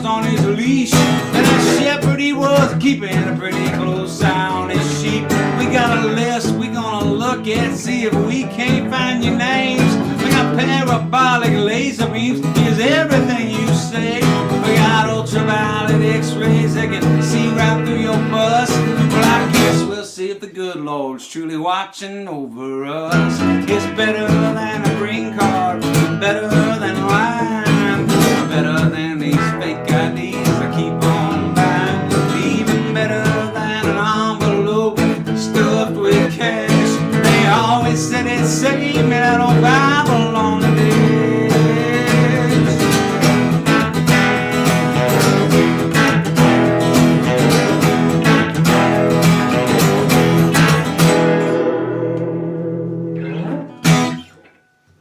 on his leash. And that shepherd, he was keeping a pretty close eye on his sheep. We got a list we gonna look at, see if we can't find your names. We got parabolic laser beams, here's everything you say. We got ultraviolet x-rays that can see right through your bus. Well, I guess we'll see if the good Lord's truly watching over us. It's better than a green card, better than wine, better than these fake IDs I keep on buying, even better than an envelope stuffed with cash. They always said it saved me that old Bible on the desk.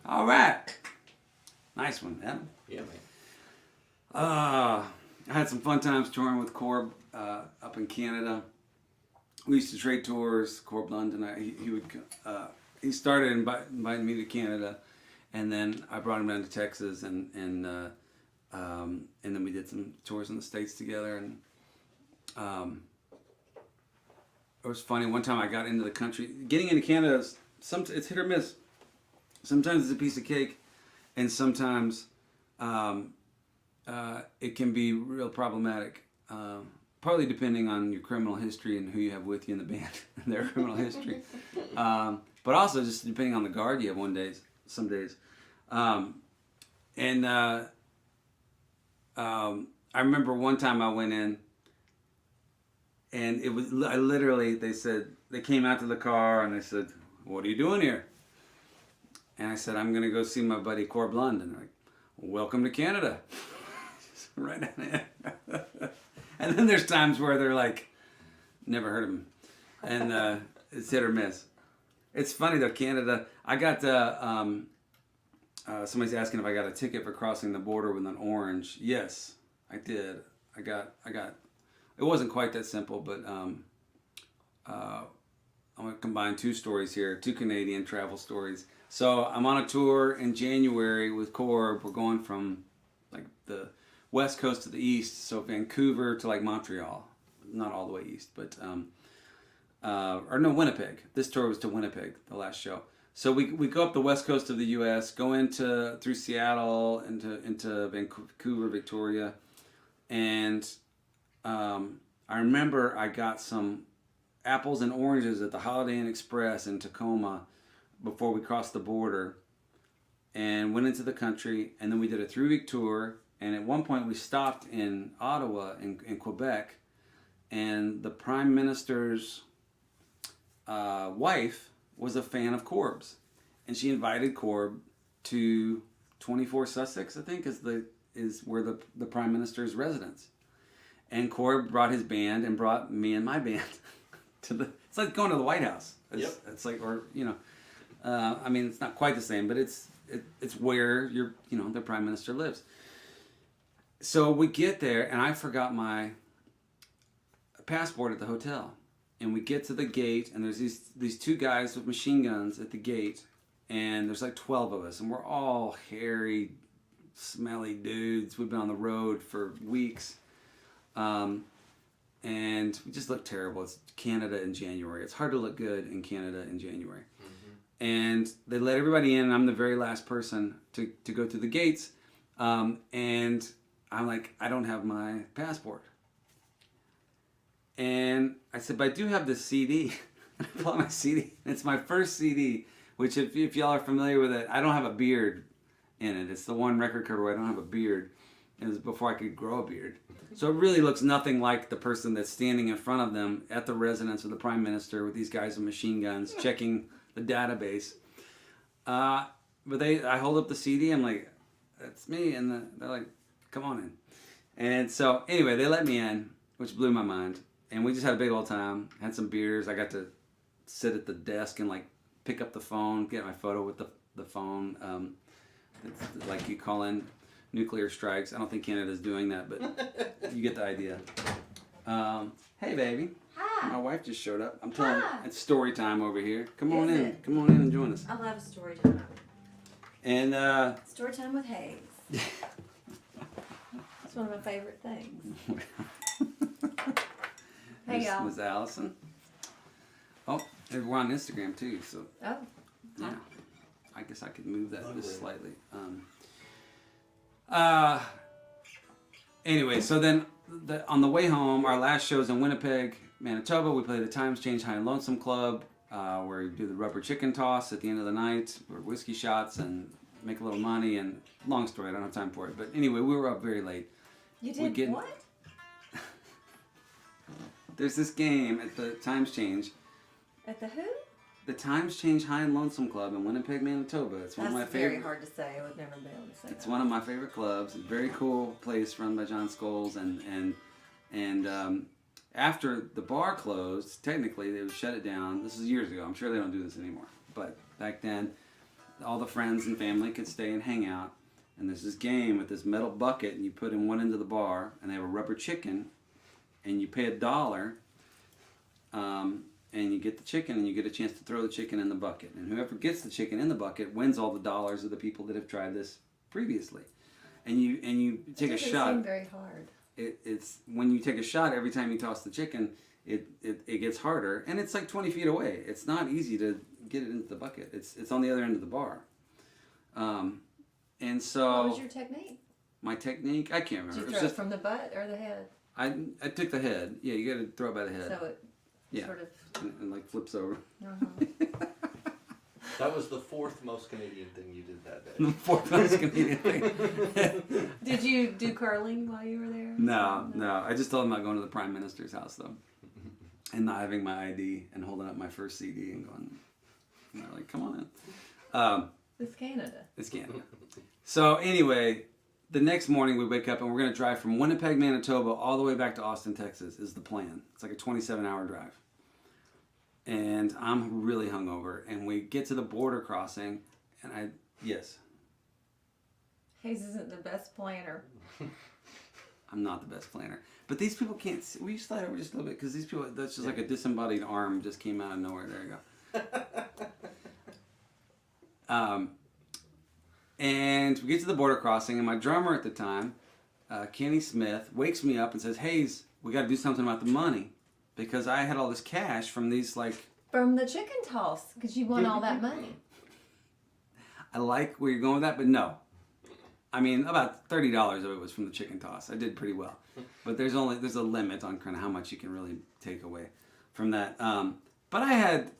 All right. Nice one, Adam. Yeah, man. I had some fun times touring with Corb up in Canada. We used to trade tours. Corb London. He started inviting me to Canada, and then I brought him down to Texas, and then we did some tours in the States together. And it was funny. One time I got into the country. Getting into Canada, it's hit or miss. Sometimes it's a piece of cake, and sometimes it can be real problematic. Partly depending on your criminal history and who you have with you in the band and their criminal history. But also just depending on the guard you have some days. I remember one time I went in, and it was they came out to the car and they said, "What are you doing here?" And I said, "I'm going to go see my buddy Corb London." They're like, "Welcome to Canada." Right on in. And then there's times where they're like, "Never heard of him." And it's hit or miss. It's funny though, Canada, I got somebody's asking if I got a ticket for crossing the border with an orange. Yes, I did. I got, it wasn't quite that simple, but I'm going to combine two stories here, two Canadian travel stories. So I'm on a tour in January with Corb. We're going from like the west coast to the east, so Vancouver to like Montreal. Not all the way east, but Winnipeg. This tour was to Winnipeg, the last show. So we go up the west coast of the U.S., go through Seattle into Vancouver, Victoria, and I remember I got some apples and oranges at the Holiday Inn Express in Tacoma before we crossed the border, and went into the country, and then we did a 3-week tour, and at one point we stopped in Ottawa in Quebec, and the Prime Minister's wife was a fan of Corb's, and she invited Corb to 24 Sussex, I think, is where the Prime Minister's residence. And Corb brought his band and brought me and my band to it's like going to the White House. It's like, or, I mean, it's not quite the same, but it's where the Prime Minister lives. So we get there, and I forgot my passport at the hotel. And we get to the gate, and there's these two guys with machine guns at the gate, and there's like 12 of us, and we're all hairy, smelly dudes. We've been on the road for weeks, and we just look terrible. It's Canada in January. It's hard to look good in Canada in January. Mm-hmm. And they let everybody in, and I'm the very last person to go through the gates, and I'm like, I don't have my passport. And I said, but I do have this CD. I pull out my CD. It's my first CD, which if y'all are familiar with it, I don't have a beard in it. It's the one record cover where I don't have a beard. It was before I could grow a beard. So it really looks nothing like the person that's standing in front of them at the residence of the Prime Minister with these guys with machine guns checking the database. But I hold up the CD. I'm like, that's me. And they're like, come on in. And so anyway, they let me in, which blew my mind. And we just had a big old time, had some beers. I got to sit at the desk and like pick up the phone, get my photo with the phone. It's like you call in nuclear strikes. I don't think Canada's doing that, but you get the idea. Hey, baby. Hi. My wife just showed up. I'm telling you, it's story time over here. Come on in. Come on in and join us. I love story time. And story time with Hayes. That's one of my favorite things. Hey, y'all. Miss Allison. Oh, we're on Instagram too, so. Oh. Yeah. I guess I could move that just slightly. Anyway, so then on the way home, our last show's in Winnipeg, Manitoba. We play the Times Change High and Lonesome Club, where we do the rubber chicken toss at the end of the night, or whiskey shots, and make a little money. And long story, I don't have time for it. But anyway, we were up very late. You did what? There's this game at the Times Change. At the who? The Times Change High and Lonesome Club in Winnipeg, Manitoba. It's one of my favorite. That's very hard to say. I would never be able to say It's that. one of my favorite clubs. A very cool place run by John Scholes. And after the bar closed, technically they would shut it down. This is years ago. I'm sure they don't do this anymore. But back then, all the friends and family could stay and hang out. And there's this game with this metal bucket, and you put in one end of the bar, and they have a rubber chicken, and you pay $1, and you get the chicken, and you get a chance to throw the chicken in the bucket. And whoever gets the chicken in the bucket wins all the dollars of the people that have tried this previously. And you take a shot. It doesn't seem very hard. It's when you take a shot every time you toss the chicken, it gets harder, and it's like 20 feet away. It's not easy to get it into the bucket. It's on the other end of the bar. And so. What was your technique? My technique, I can't remember. Did you throw it from the butt or the head? I took the head. Yeah, you got to throw it by the head. So it sort of and like flips over. That was the fourth most Canadian thing you did that day. The fourth most Canadian thing. Did you do curling while you were there? No. I just told them about going to the Prime Minister's house though, and not having my ID and holding up my first CD and going. And they're like, "Come on in." It's Canada. It's Canada. So anyway, the next morning we wake up and we're going to drive from Winnipeg, Manitoba, all the way back to Austin, Texas. Is the plan? It's like a 27-hour drive. And I'm really hungover, and we get to the border crossing, and yes. Hayes isn't the best planner. I'm not the best planner. But these people can't see. Will you slide over just a little bit? Because these people, that's just like a disembodied arm just came out of nowhere. There you go. And we get to the border crossing, and my drummer at the time, Kenny Smith, wakes me up and says, "Hayes, we got to do something about the money." Because I had all this cash from these, like... From the chicken toss, because you won all that money. I like where you're going with that, but no. I mean, about $30 of it was from the chicken toss. I did pretty well. But there's a limit on kind of how much you can really take away from that. But I had,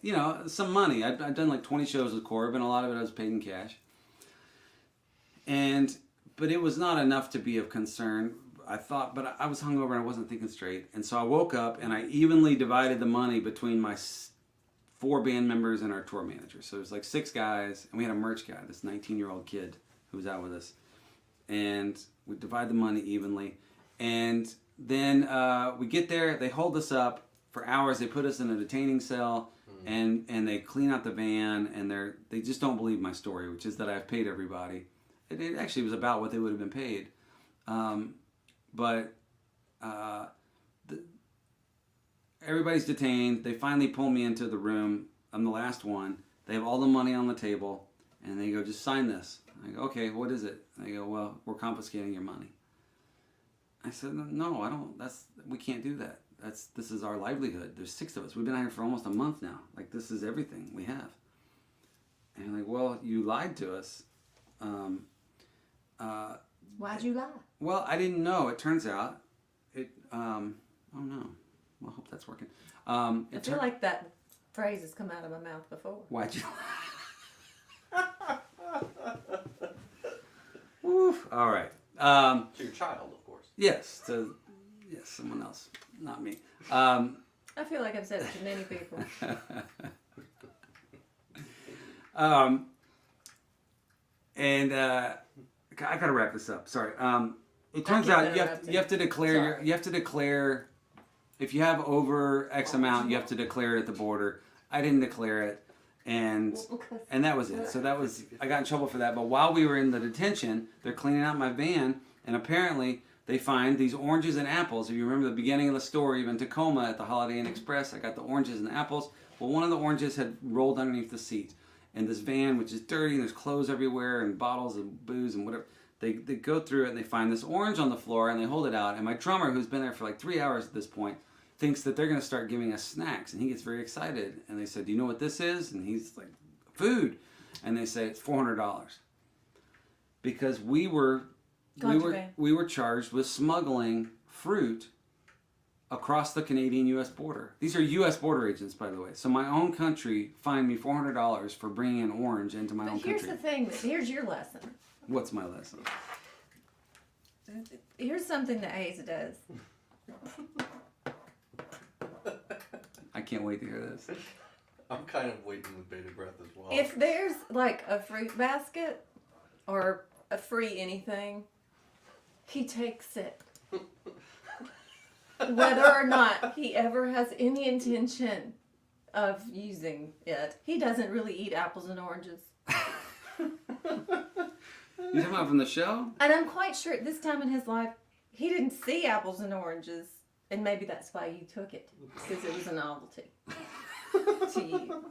some money. I'd done like 20 shows with Corb, and a lot of it I was paid in cash. But it was not enough to be of concern. I thought, but I was hungover and I wasn't thinking straight. And so I woke up and I evenly divided the money between my 4 band members and our tour manager. So it was like 6 guys, and we had a merch guy, this 19-year-old kid who was out with us. And we divide the money evenly. And then we get there, they hold us up for hours. They put us in a detaining cell, and they clean out the van, and they just don't believe my story, which is that I've paid everybody. It actually was about what they would have been paid. But everybody's detained. They finally pull me into the room. I'm the last one. They have all the money on the table, and they go, "Just sign this." I go, "Okay, what is it?" And they go, "Well, we're confiscating your money." I said, "No, I don't. We can't do that. This is our livelihood. There's 6 of us. We've been out here for almost a month now. Like, this is everything we have." And they're like, "Well, you lied to us." Why'd you lie? Well, I didn't know. It turns out, oh no. Well, I hope that's working. I feel like that phrase has come out of my mouth before. Why'd you Woof. All right. To your child, of course. Yes, someone else, not me. I feel like I've said it to many people. I gotta wrap this up. Sorry. It turns out you have to declare if you have over X amount, you have to declare it at the border. I didn't declare it, and that was it. So I got in trouble for that. But while we were in the detention, they're cleaning out my van, and apparently they find these oranges and apples. If you remember the beginning of the story, even Tacoma at the Holiday Inn Express, I got the oranges and the apples. Well, one of the oranges had rolled underneath the seat. And this van, which is dirty, and there's clothes everywhere, and bottles of booze and whatever. They go through it and they find this orange on the floor and they hold it out. And my drummer, who's been there for like 3 hours at this point, thinks that they're going to start giving us snacks. And he gets very excited. And they said, do you know what this is? And he's like, food. And they say it's $400. Because we were charged with smuggling fruit across the Canadian-U.S. border. These are U.S. border agents, by the way. So my own country fined me $400 for bringing an orange into my own country. Here's the thing. Here's your lesson. What's my lesson? Here's something that Hayes does. I can't wait to hear this. I'm kind of waiting with bated breath as well. If there's like a fruit basket or a free anything, he takes it. Whether or not he ever has any intention of using it. He doesn't really eat apples and oranges. You talking about from the show? And I'm quite sure at this time in his life, he didn't see apples and oranges. And maybe that's why you took it. Because it was a novelty to you.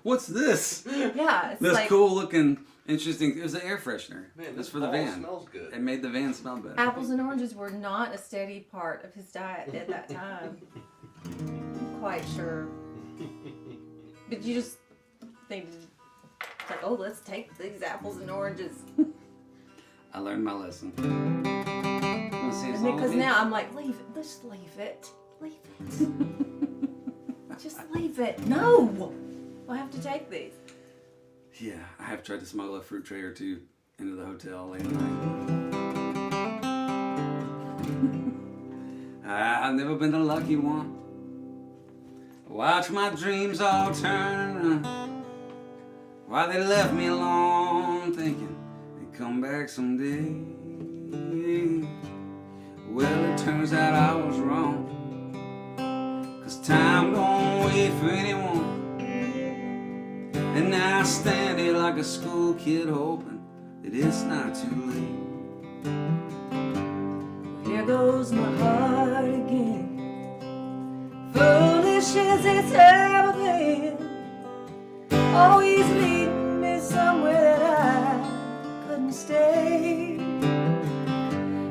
What's this? Yeah. It's this like, cool looking, interesting. It was an air freshener. Man, this for the van. Smells good. It made the van smell better. apples and oranges were not a steady part of his diet at that time. I'm quite sure. But you just think, it's like, oh, let's take these apples and oranges. I learned my lesson. Because now I'm like, leave it. Just leave it. Leave it. Just leave it. No! I have to take these. Yeah, I have tried to smuggle a fruit tray or two into the hotel late at night. I've never been the lucky one. Watch my dreams all turn around. Why they left me alone, thinking they'd come back someday. Well, it turns out I was wrong, 'cause time don't wait for anyone. And now I stand here like a school kid hoping that it's not too late. Here goes my heart again, foolish as it's ever been. Always leading me somewhere that I couldn't stay.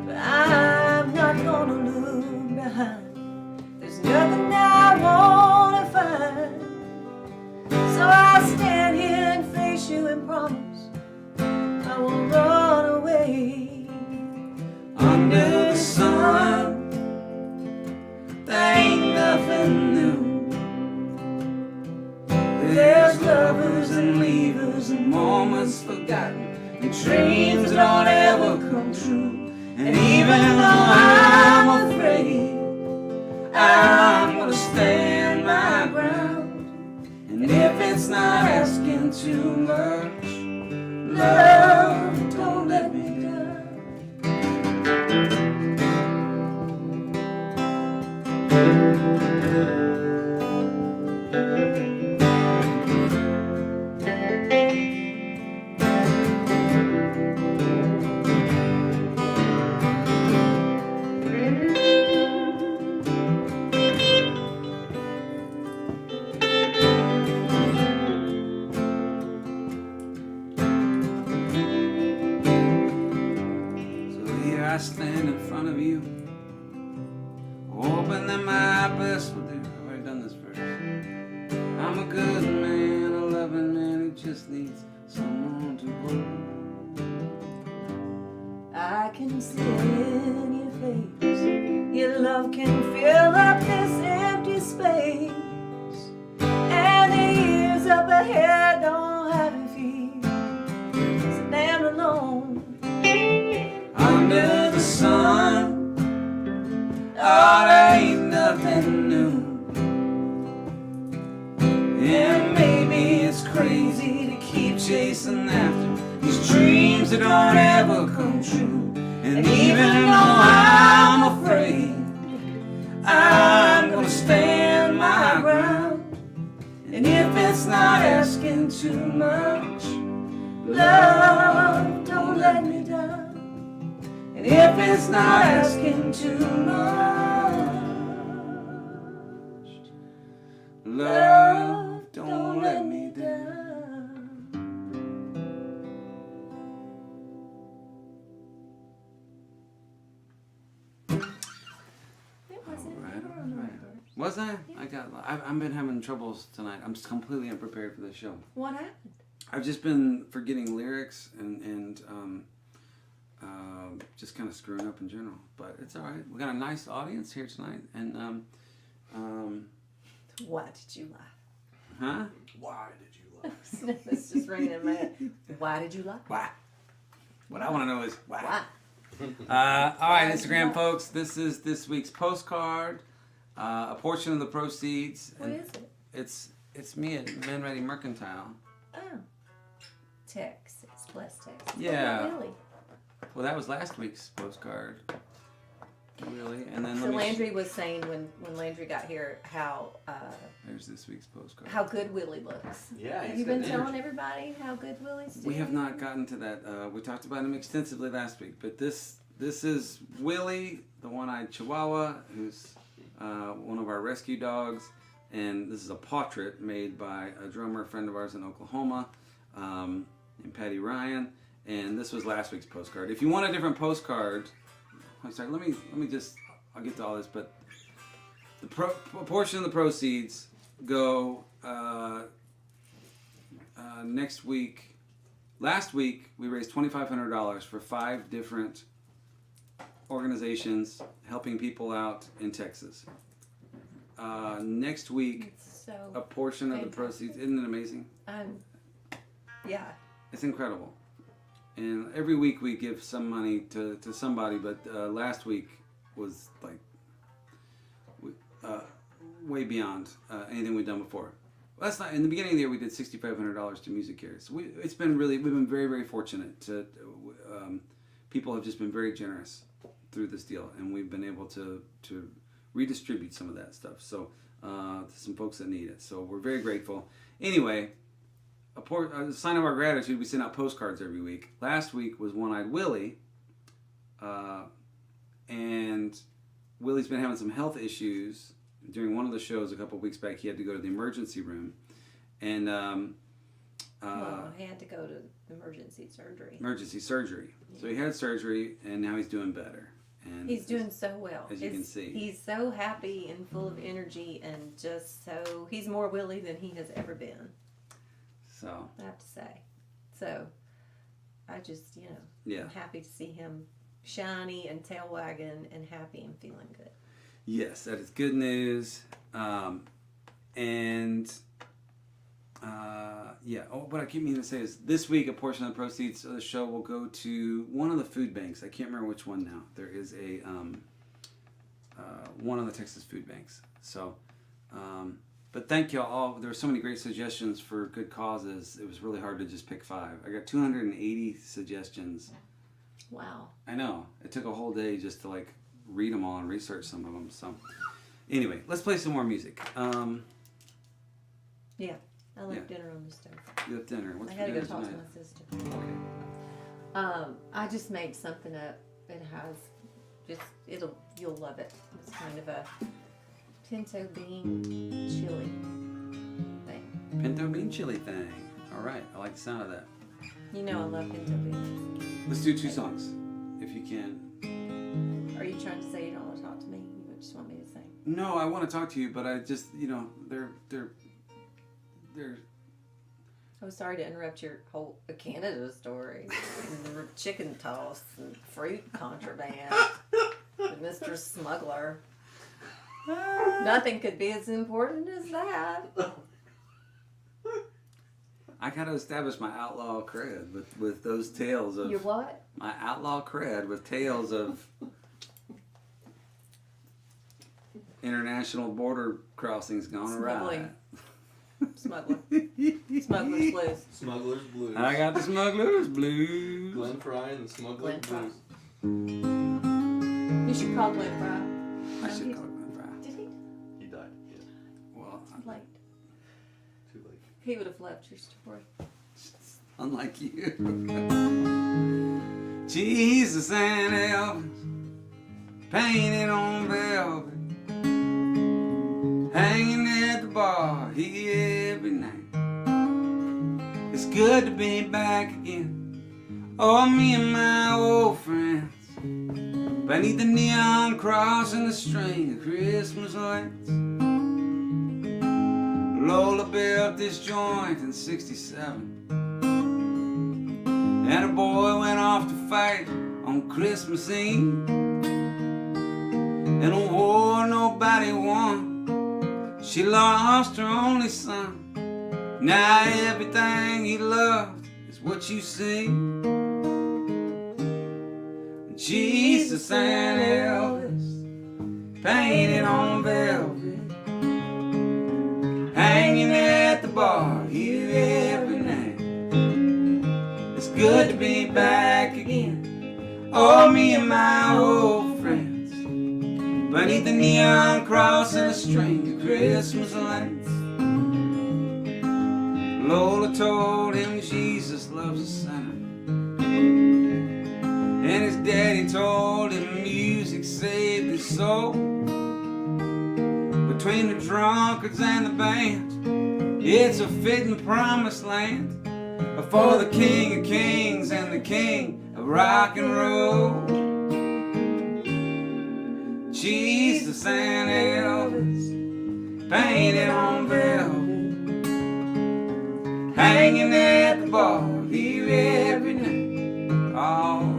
But I'm not gonna look behind. There's nothing I wanna find. So I'll stand here and face you and promise I won't run away. Under the sun, there ain't nothing new. There's lovers and leavers and moments forgotten and dreams that don't ever come true. And even though I'm afraid, I'm gonna stand my ground. And if it's not asking too much, love, don't let me down. I stand in front of you, hoping that my best will do. I've already done this verse. I'm a good man, a loving man who just needs someone to hold. I can see in your face, your love can fill up this empty space, and the years up ahead don't have you feel so damn alone. Under the sun, oh, there ain't nothing new. And maybe it's crazy to keep chasing after these dreams that don't ever come true. And even though I'm afraid, I'm gonna stand my ground. And if it's not asking too much, love, don't let me down. And if it's not asking too much, love, don't let me down. I don't remember. Was I? Yeah. I've been having troubles tonight. I'm completely unprepared for this show. What happened? I've just been forgetting lyrics and just kind of screwing up in general. But it's all right. We got a nice audience here tonight. And why did you laugh? huh? Why did you laugh? It's just ringing in my head. Why did you laugh? Why? What I want to know is why. Why? All right, Instagram folks. This is this week's postcard. A portion of the proceeds. What is it? It's me at Man Ready Mercantile. Oh. Texas. Blessed Texas. Yeah. What about Willie? Well, that was last week's postcard. Really? And then So Landry was saying when Landry got here how there's this week's postcard. how good Willie looks. Yeah, Have he's you got been energy. telling everybody how good Willie's doing? We have not gotten to that. We talked about him extensively last week, but this is Willie, the one-eyed Chihuahua, who's one of our rescue dogs, and this is a portrait made by a drummer friend of ours in Oklahoma, named Patty Ryan, and this was last week's postcard. If you want a different postcard, I'm sorry, let me just, I'll get to all this, but a portion of the proceeds go next week. Last week we raised $2,500 for 5 different organizations helping people out in Texas. Next week, It's so a portion of the proceeds, isn't it amazing? yeah. It's incredible. And every week we give some money to somebody, but last week was like way beyond anything we've done before. That's not. In the beginning of the year, we did $6,500 to music cares. So we've been very, very fortunate to. People have just been very generous through this deal, and we've been able to redistribute some of that stuff. So to some folks that need it. So we're very grateful. Anyway, a sign of our gratitude, we send out postcards every week. Last week was One-Eyed Willie, and Willie's been having some health issues. During one of the shows a couple of weeks back, he had to go to the emergency room, and he had to go to emergency surgery. Yeah. So he had surgery, and now he's doing better. And he's doing so well. as you can see. He's so happy and full of energy, and just so he's more Willie than he has ever been. So I have to say. So I just, I'm happy to see him shiny and tail wagging and happy and feeling good. Yes, that is good news. What I keep meaning to say is this week a portion of the proceeds of the show will go to one of the food banks. I can't remember which one now. There is a one of the Texas food banks. So, but thank you all. There were so many great suggestions for good causes. It was really hard to just pick 5. I got 280 suggestions. Wow. I know. It took a whole day just to read them all and research some of them. So, anyway, let's play some more music. Yeah, I left dinner on the stove. You left dinner. What's I had to go for dinner talk to tonight? my sister. Okay. I just made something up. It has you'll love it. It's kind of a pinto bean chili thing. Pinto bean chili thing. All right, I like the sound of that. You know I love pinto beans. Let's do 2 songs, if you can. Are you trying to say you don't want to talk to me? You just want me to sing? No, I want to talk to you, but I just, they're. I'm sorry to interrupt your whole Canada story. And the chicken toss and fruit contraband with Mr. Smuggler. Nothing could be as important as that. I got to establish my outlaw cred with those tales of... Your what? My outlaw cred with tales of international border crossings gone awry. Smuggler. Smuggler's Blues. Smuggler's Blues. I got the Smuggler's Blues. Glenn Fry and the Smuggler's Glenn Blues. You should call Glenn Fry. I should call Glenn Fry. Did he? He died, yeah. Well, Late. Too late. He would have loved your story. unlike you. Jesus and Elvis painted on velvet, hanging at the bar here every night. It's good to be back again, oh, me and my old friends. beneath the neon cross and the string of Christmas lights. Lola built this joint in '67, and a boy went off to fight on Christmas Eve. In a war nobody won, she lost her only son. Now everything he loved is what you see. Jesus and Elvis painted on velvet, hanging at the bar here every night. It's good to be back again, oh, me and my old friends, beneath the neon cross and a string of Christmas lights. Lola told him Jesus loves a sinner, and his daddy told him music saved his soul. Between the drunkards and the band, it's a fitting promised land for the King of Kings and the King of rock and roll. Jesus and Elvis painted on velvet, hanging at the bar here every night. All right.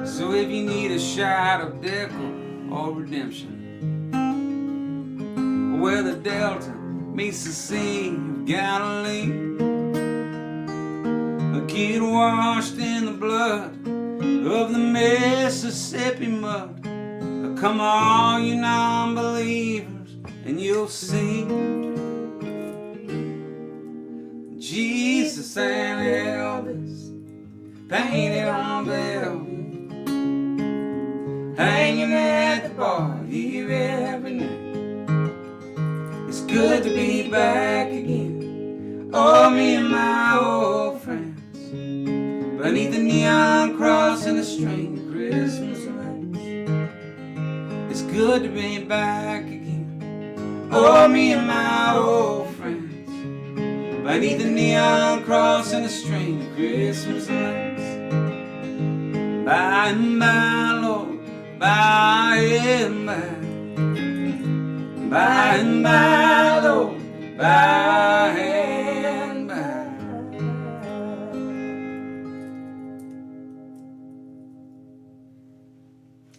So if you need a shot of Deckle or redemption, where the Delta meets the Sea of Galilee, a kid washed in the blood of the Mississippi mud. Come on, you non-believers, and you'll see Jesus and Elvis painted on velvet, hanging at the bar here every night. It's good to be back again, oh, me and my old friends, beneath the neon cross and a string of Christmas lights. It's good to be back again, oh, me and my old friends, beneath the neon cross and a string of Christmas lights. By and by, Lord, by and by. By and by, Lord, by and by.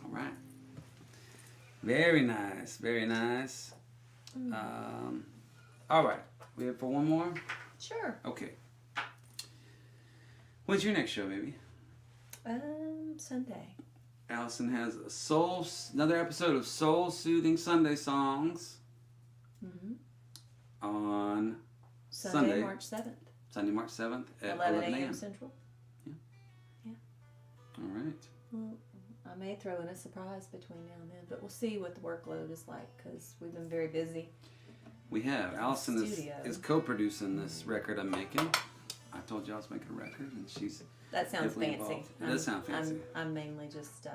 All right. Very nice, very nice. All right. We have for one more? Sure. Okay. When's your next show, baby? Sunday. Allison has another episode of Soul Soothing Sunday Songs on Sunday, March 7th. Sunday, March 7th at 11 a.m. Central. Yeah. All right. Well, I may throw in a surprise between now and then, but we'll see what the workload is like because we've been very busy. We have. Allison is co-producing this record I'm making. I told you I was making a record, and she's... That sounds fancy. Involved. It does sound fancy. I'm mainly just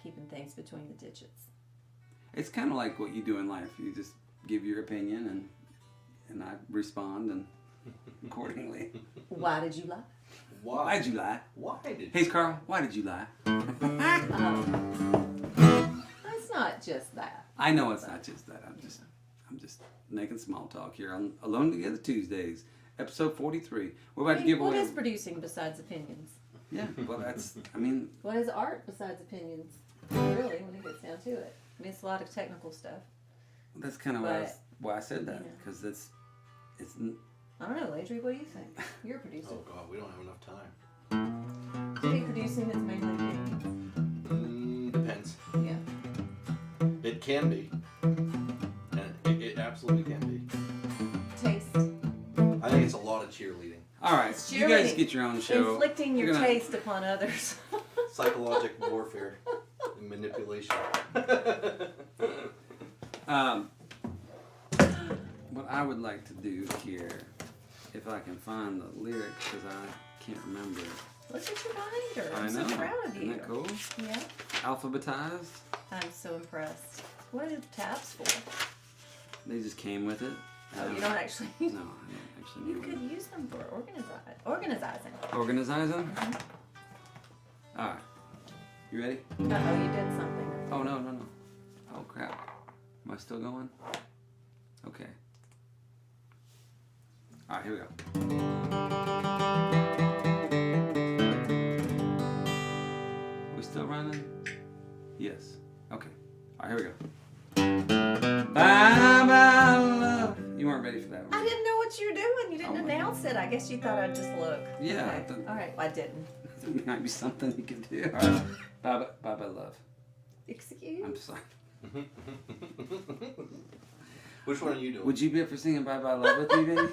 keeping things between the ditches. It's kind of like what you do in life. You just give your opinion, and I respond and accordingly. Why did you lie? Why did you lie? Why did you? Hey, Carl, why did you lie? It's not just that. I know it's not just that. I'm just making small talk here on Alone Together Tuesdays. Episode 43. We're about to give away... What is producing besides opinions? Yeah, well, that's... I mean... What is art besides opinions? Really, when it gets down to it. I mean, it's a lot of technical stuff. That's kind of why I said that. Because it's... I don't know, Adri, what do you think? You're a producer. Oh, God, we don't have enough time. Do you think producing is mainly opinions? Depends. Yeah. It can be. And it absolutely can be. Taste. I think it's a lot of cheerleading. All right, you guys get your own show. Inflicting your taste upon others. Psychological warfare and manipulation. What I would like to do here if I can find the lyrics because I can't remember. Look at your binder. I'm I know. so proud of you. Isn't that cool? Yeah. Alphabetized. I'm so impressed. What are the tabs for? They just came with it. Oh, you don't actually. No, I don't actually. You could use them for organizing. Organizing? All right. You ready? Uh-oh, you did something. Oh, no. Oh, crap. Am I still going? Okay. All right, here we go. We still running? Yes. Okay. All right, here we go. Bye, bye, love. You weren't ready for that one. I didn't know what you were doing. You didn't announce it. I guess you thought I'd just look. Yeah. Okay. All right. Well, I didn't. It might be something you can do. All right. Bye, bye, bye, love. Excuse? I'm sorry. Which one are you doing? Would you be up for singing Bye Bye Love with me, baby?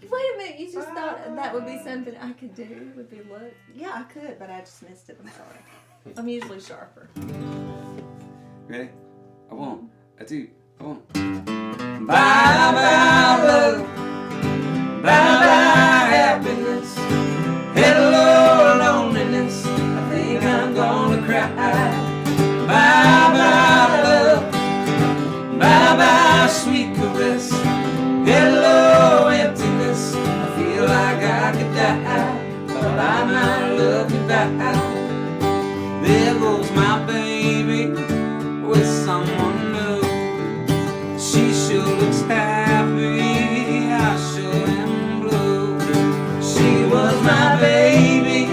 Wait a minute. You just thought that would be something I could do? Would be look? Yeah, I could, but I just missed it. I'm sorry. I'm usually sharper. Ready? A one, a two, a one. Bye bye love, bye bye happiness, hello loneliness, I think I'm gonna cry. Bye bye love, bye bye sweet caress, hello emptiness, I feel like I could die. Bye bye my love, goodbye. There goes my baby with someone new. She sure looks happy, I sure am blue. She was my baby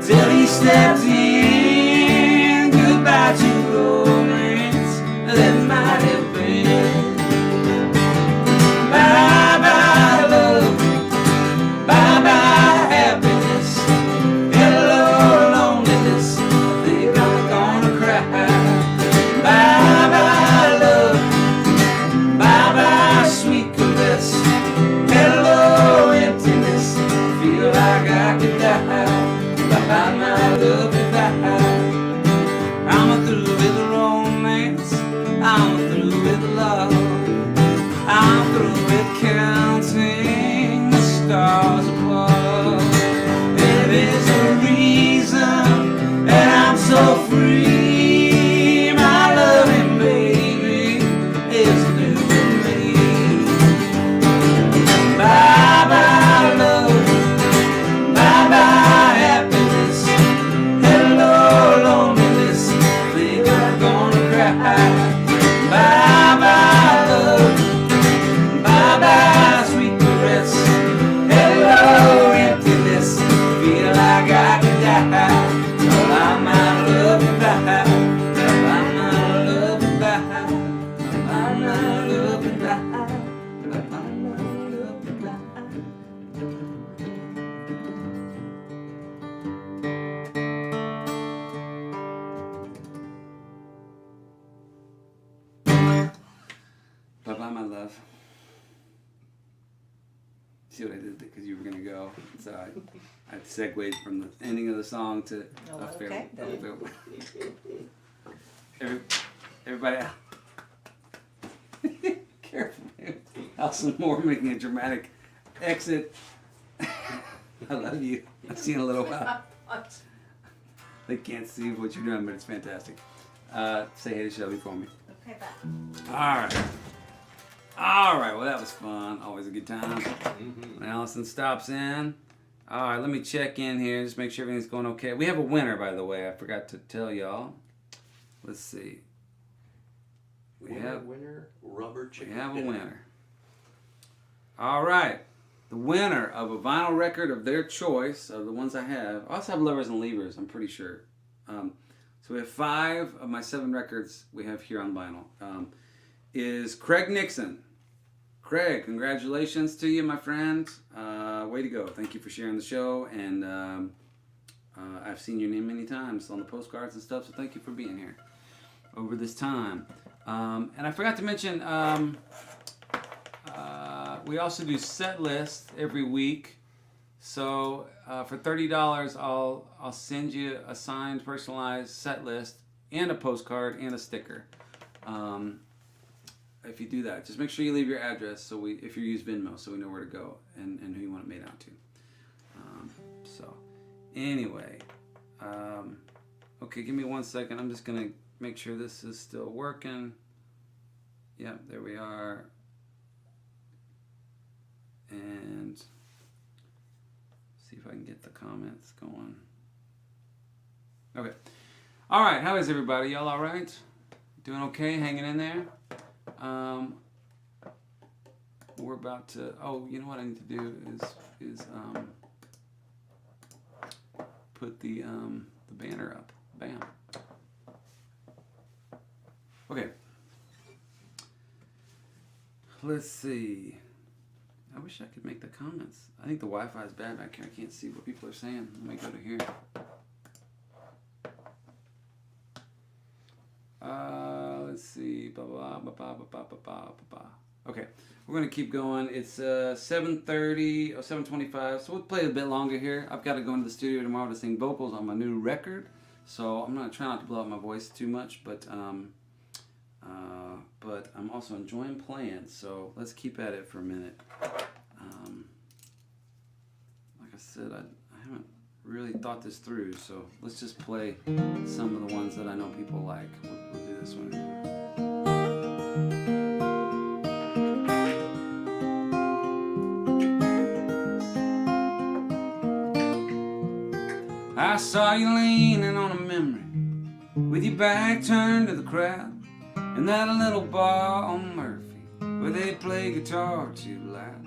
till he stepped in. Goodbye to romance that might have been. Bye bye love, bye bye happiness, hello loneliness, I think I'm gonna cry. Bye bye love, bye bye sweet caress, hello emptiness, feel like I could die. Bye bye my love, goodbye. I'm through with romance, I'm through with love, I'm through with counting the stars above. There is a reason that I'm so free. My loving baby is new to me. Bye bye love, bye bye happiness, hello loneliness, think I'm gonna cry. Bye bye love, bye bye sweet caress, hello emptiness, feel like I could die. Bye my love, goodbye. Bye my love, goodbye. Bye my love, goodbye. Bye my love, goodbye. Bye bye my love. See what I did because you were gonna go, so I segued from the ending of the song to Oh, a fair. okay, then. Everybody out. Careful, man. Alison Moore making a dramatic exit. I love you. I'll see you in a little while. They can't see what you're doing, but it's fantastic. Say hey to Shelby for me. Okay, bye. All right. Well, that was fun. Always a good time. When Allison stops in. All right, let me check in here. Just make sure everything's going okay. We have a winner, by the way. I forgot to tell y'all. Let's see. We have rubber chicken. We have a dinner. winner. All right. The winner of a vinyl record of their choice, of the ones I have. I also have Lovers and Leavers, I'm pretty sure. So we have 5 of my 7 records we have here on vinyl. Is Craig Nixon. Craig, congratulations to you, my friend. Way to go. Thank you for sharing the show. And I've seen your name many times on the postcards and stuff, so thank you for being here over this time. And I forgot to mention, we also do Setlist every week. So for $30, I'll send you a signed, personalized set list and a postcard and a sticker. if you do that, just make sure you leave your address so if you use Venmo, so we know where to go and who you want it made out to. So anyway, okay, give me 1 second. I'm just gonna make sure this is still working. Yep, there we are. And see if I can get the comments going. Okay. All right, how is everybody? Y'all all right? Doing okay? Hanging in there? We're about to, oh, you know what I need to do is put the banner up. Bam. Okay. Let's see. I wish I could make the comments. I think the Wi-Fi is bad back here. I can't see what people are saying. Let me go to here. Let's see. Okay, we're gonna keep going. It's 7:30 or 7:25, so we'll play a bit longer here. I've got to go into the studio tomorrow to sing vocals on my new record, so I'm gonna try not to blow out my voice too much, but I'm also enjoying playing. So let's keep at it for a minute. Like I said, I haven't really thought this through, so let's just play some of the ones that I know people like. We'll do this one. I saw you leaning on a memory with your back turned to the crowd in that little bar on Murphy where they play guitar too loud.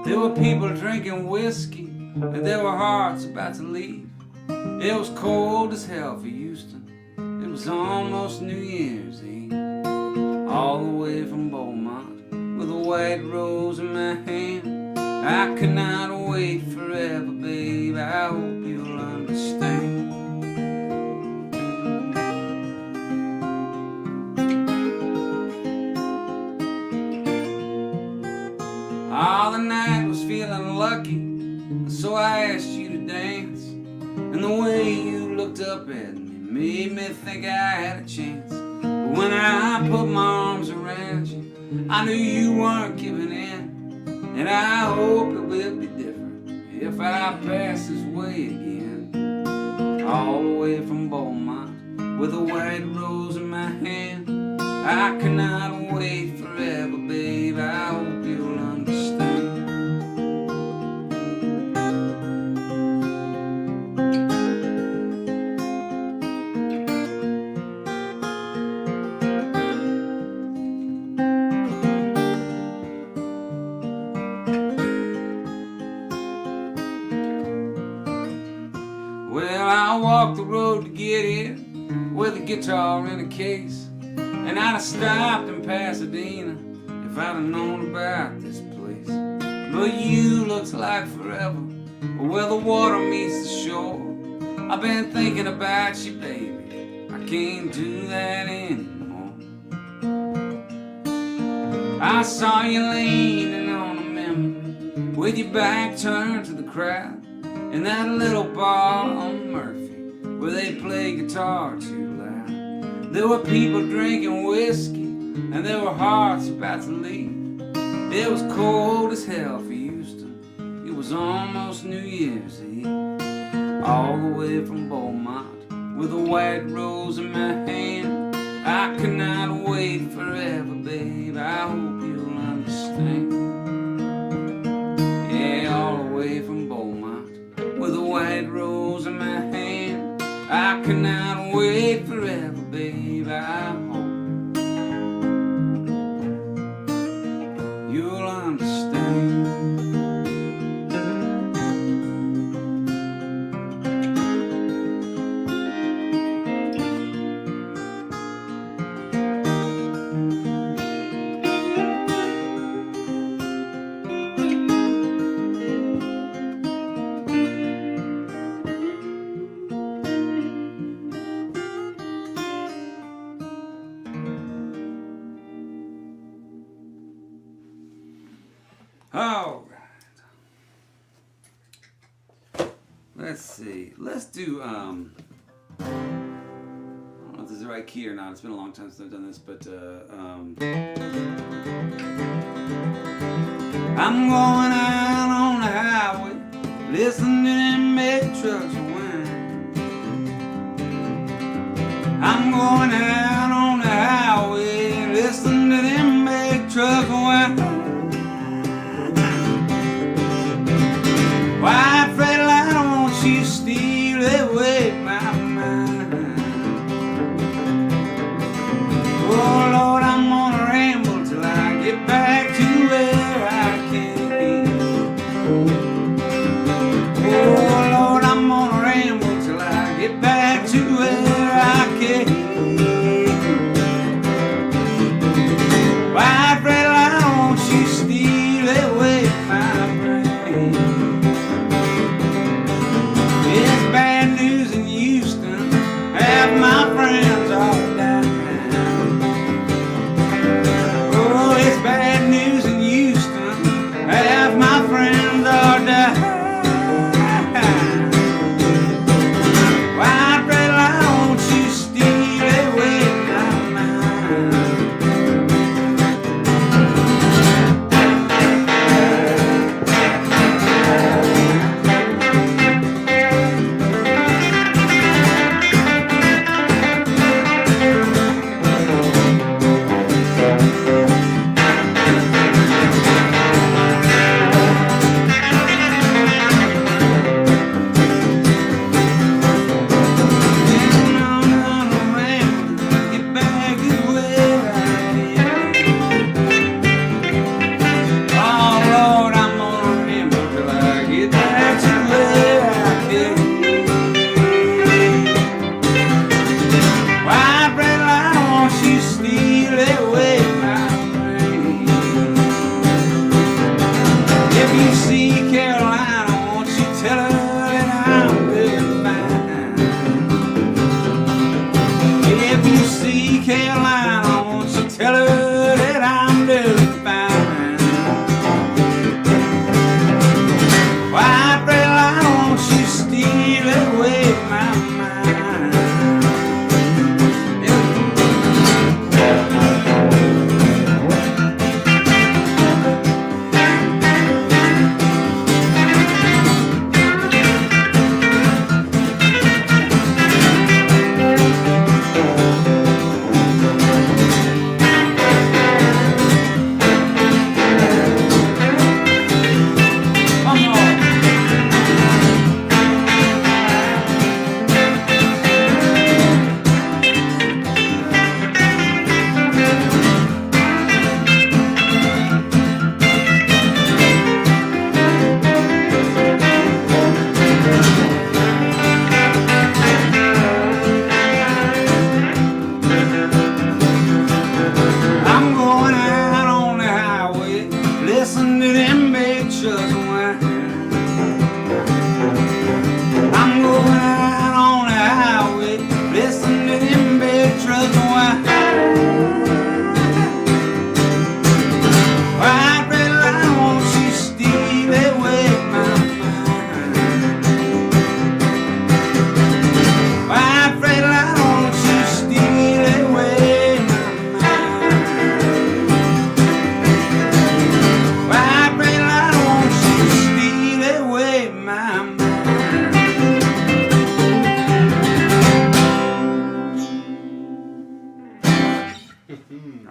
There were people drinking whiskey and there were hearts about to leave. It was cold as hell for Houston. It was almost New Year's Eve. All the way from Beaumont with a white rose in my hand. I could not wait forever, babe. I hope you'll understand. Oh, the night was feeling lucky, so I asked you to dance. And the way you looked up at me made me think I had a chance. But when I put my arms around you, I knew you weren't giving in. And I hope it will be different if I pass this way again. All the way from Beaumont with a white rose in my hand. I cannot wait forever, babe. I hope you'll understand. Well, I walked the road to get here with a guitar in a case. And I'd have stopped in Pasadena if I'd have known about this place. But you looks like forever, where the water meets the shore. I've been thinking about you, baby. I can't do that anymore. I saw you leaning on a memory with your back turned to the crowd in that little bar on Murphy where they play guitar too loud. There were people drinking whiskey and there were hearts about to leave. It was cold as hell for Houston. It was almost New Year's Eve. All the way from Beaumont with a white rose in my hand. I cannot wait forever, babe. I hope you'll understand. Yeah, all the way from Beaumont with a white rose in my hand. I cannot wait forever, babe. I hope you'll understand. All right. Let's see. Let's do I don't know if this is the right key or not. It's been a long time since I've done this, but I'm going out on the highway, listening to them big trucks whine. I'm going out on the highway, listening to them big trucks whine. White Freightliner, won't you steal away my mind? Oh Lord, I'm gonna ramble till I get back to where I came. Oh Lord, I'm gonna ramble till I get back to where I came. White Freightliner, won't you steal away my brain? It's bad news in Houston, half my friends are dying. Oh, it's bad news in Houston, half my friends are dying. White Freightliner, won't you steal away my mind?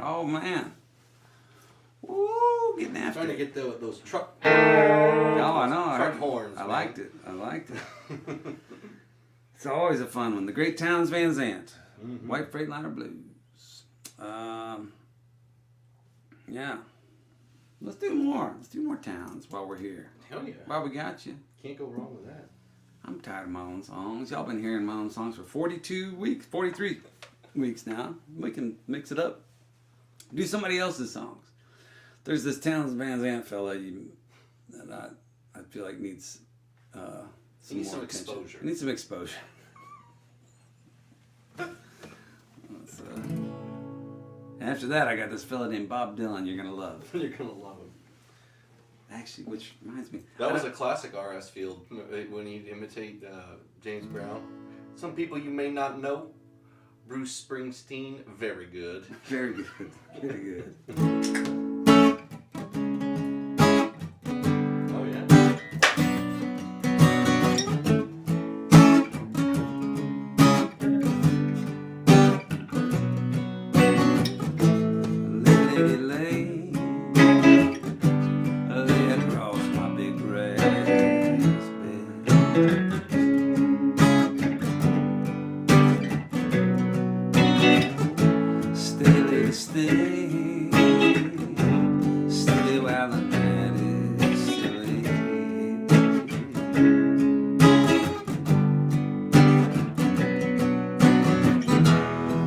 Oh man. Woo, getting after trying it. to get those truck. Oh, I know. Truck horns. I man. liked it. I liked it. It's always a fun one. The Great Towns Van Zandt. Mm-hmm. White Freightliner Blues. Yeah. Let's do more. Let's do more towns while we're here. Hell yeah. While we got you. Can't go wrong with that. I'm tired of my own songs. Y'all been hearing my own songs for 42 weeks, 43 weeks now. We can mix it up. Do somebody else's songs. There's this Towns Van Zandt fella that I feel like needs some more attention. Exposure. Needs some exposure. After that, I got this fella named Bob Dylan you're going to love. You're going to love him. Actually, which reminds me. That was a classic R.S. Field when he'd imitate James Brown. Some people you may not know, Bruce Springsteen, very good. Very good. Very good. Oh, yeah. Lay, lay, lay across my big grass bed. Stay, lady, stay, stay while the night is still late.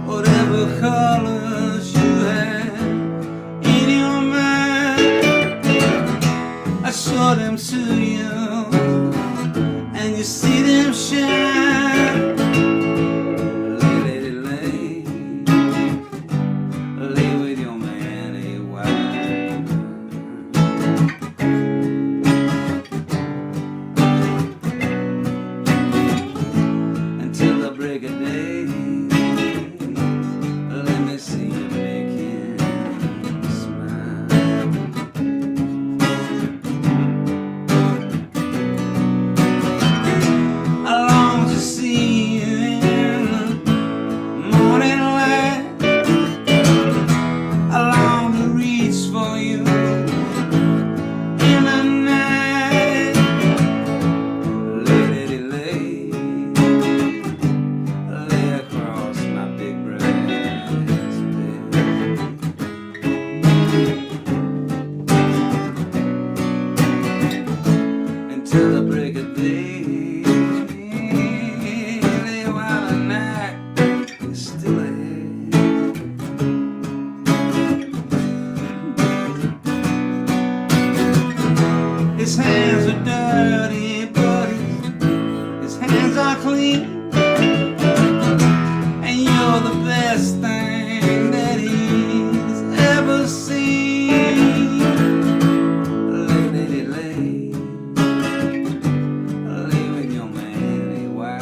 Whatever colors you have in your mind, I show them to you, and you see them shine. Lay, lay, lay, lay with your man a while. Until the break of day, let me see you make him smile. I long to see you in the morning light. I long to reach for you in the night. Lay, lay, lay across my big brass bed. Until the break of day, lay while the night is still ahead. His hands are dirty, but his hands are clean. And you're the best thing that he's ever seen. Lay, lay, lay, lay with your man a while.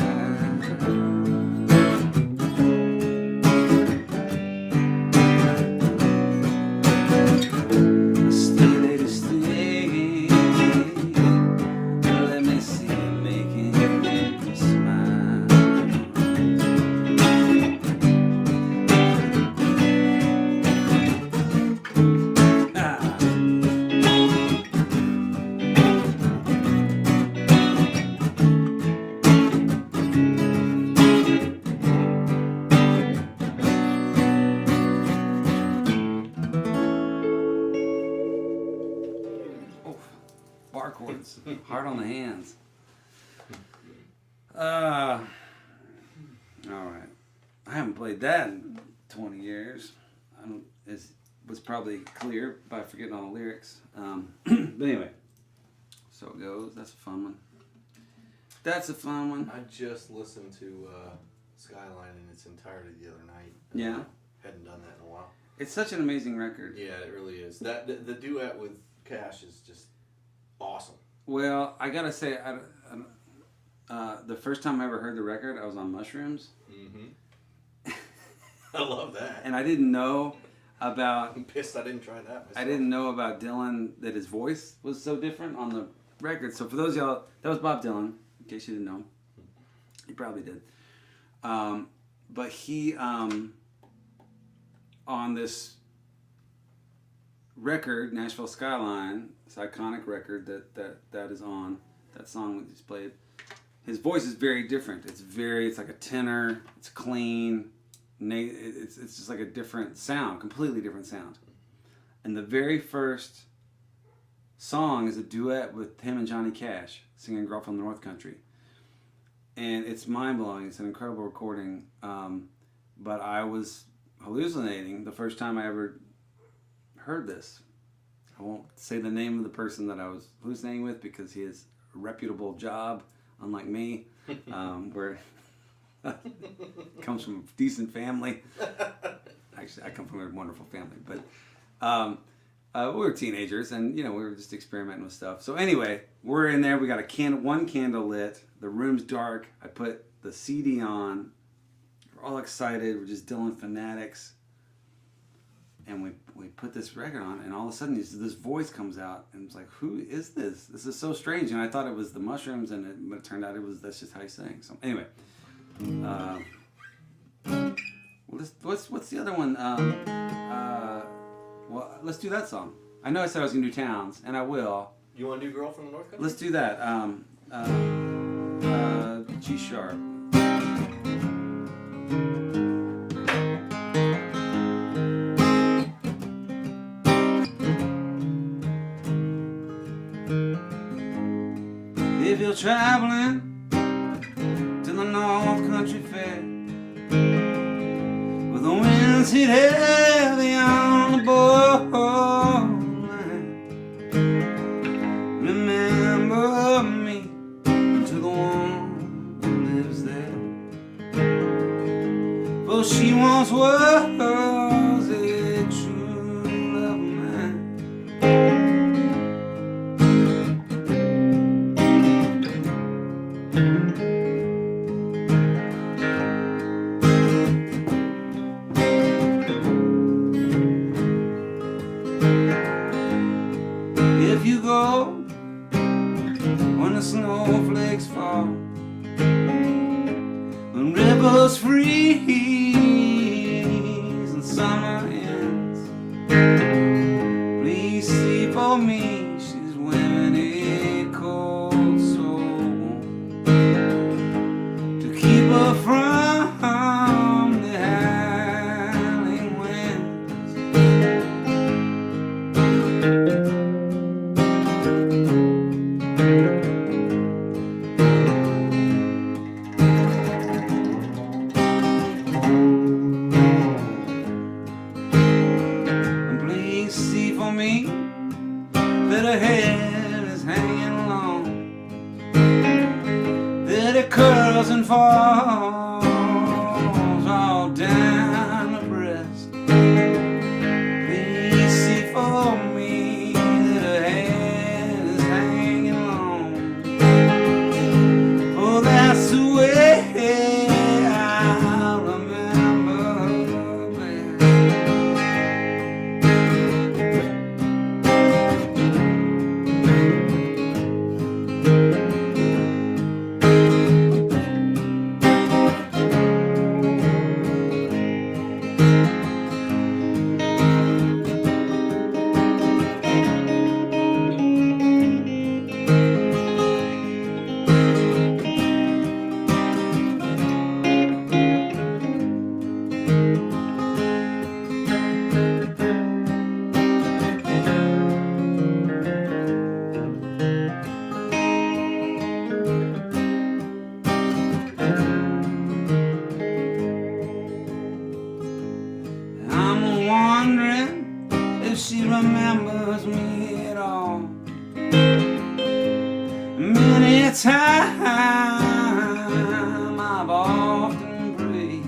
Stay, lady, stay, let me see you making him smile. Ah. Oh, bar chords, hard on the hands. All right. I haven't played that in 20 years. I don't. It was probably clear by forgetting all the lyrics. But anyway, so it goes. That's a fun one. That's a fun one. I just listened to Skyline in its entirety the other night. Yeah. Hadn't done that in a while. It's such an amazing record. Yeah, it really is. That the duet with Cash is just awesome. Well, I gotta say, the first time I ever heard the record, I was on mushrooms, Mm-hmm. I love that. and I didn't know about. I'm pissed I didn't try that myself. I didn't know about Dylan, that his voice was so different on the record. So for those of y'all, that was Bob Dylan, in case you didn't know. He probably did. But he, on this record, Nashville Skyline, this iconic record that is on, that song we just played, his voice is very different. It's like a tenor, it's clean, it's just like a different sound, completely different sound. And the very first song is a duet with him and Johnny Cash singing Girl from the North Country. And it's mind-blowing. It's an incredible recording. But I was hallucinating the first time I ever heard this. I won't say the name of the person that I was hallucinating with because he has a reputable job, unlike me, where comes from a decent family. Actually, I come from a wonderful family, but we were teenagers, and we were just experimenting with stuff. So anyway, we're in there. We got one candle lit. The room's dark. I put the CD on, we're all excited. We're just Dylan fanatics. And we put this record on, and all of a sudden this voice comes out, and it's like, who is this? This is so strange. And I thought it was the mushrooms, but it turned out that's just how you sing. So anyway, what's the other one? Well, let's do that song. I know I said I was gonna do Towns, and I will. You want to do Girl from the North Country? Let's do that. G sharp. If you're traveling to the North Country Fair, with the winds hit heavy on the borderline, remember me to the one who lives there, for she once was a true love man. If you go when the snowflakes fall, when rivers freeze and summer ends, please see for me, she's wearing a coat so warm to keep her from the howling winds. And please see for me that her head is hanging long, that it curls and falls all down her breast. Please see for me that her head is hanging long, oh, that's the way I remember best. I'm wondering if she remembers me at all. Many a time I've often prayed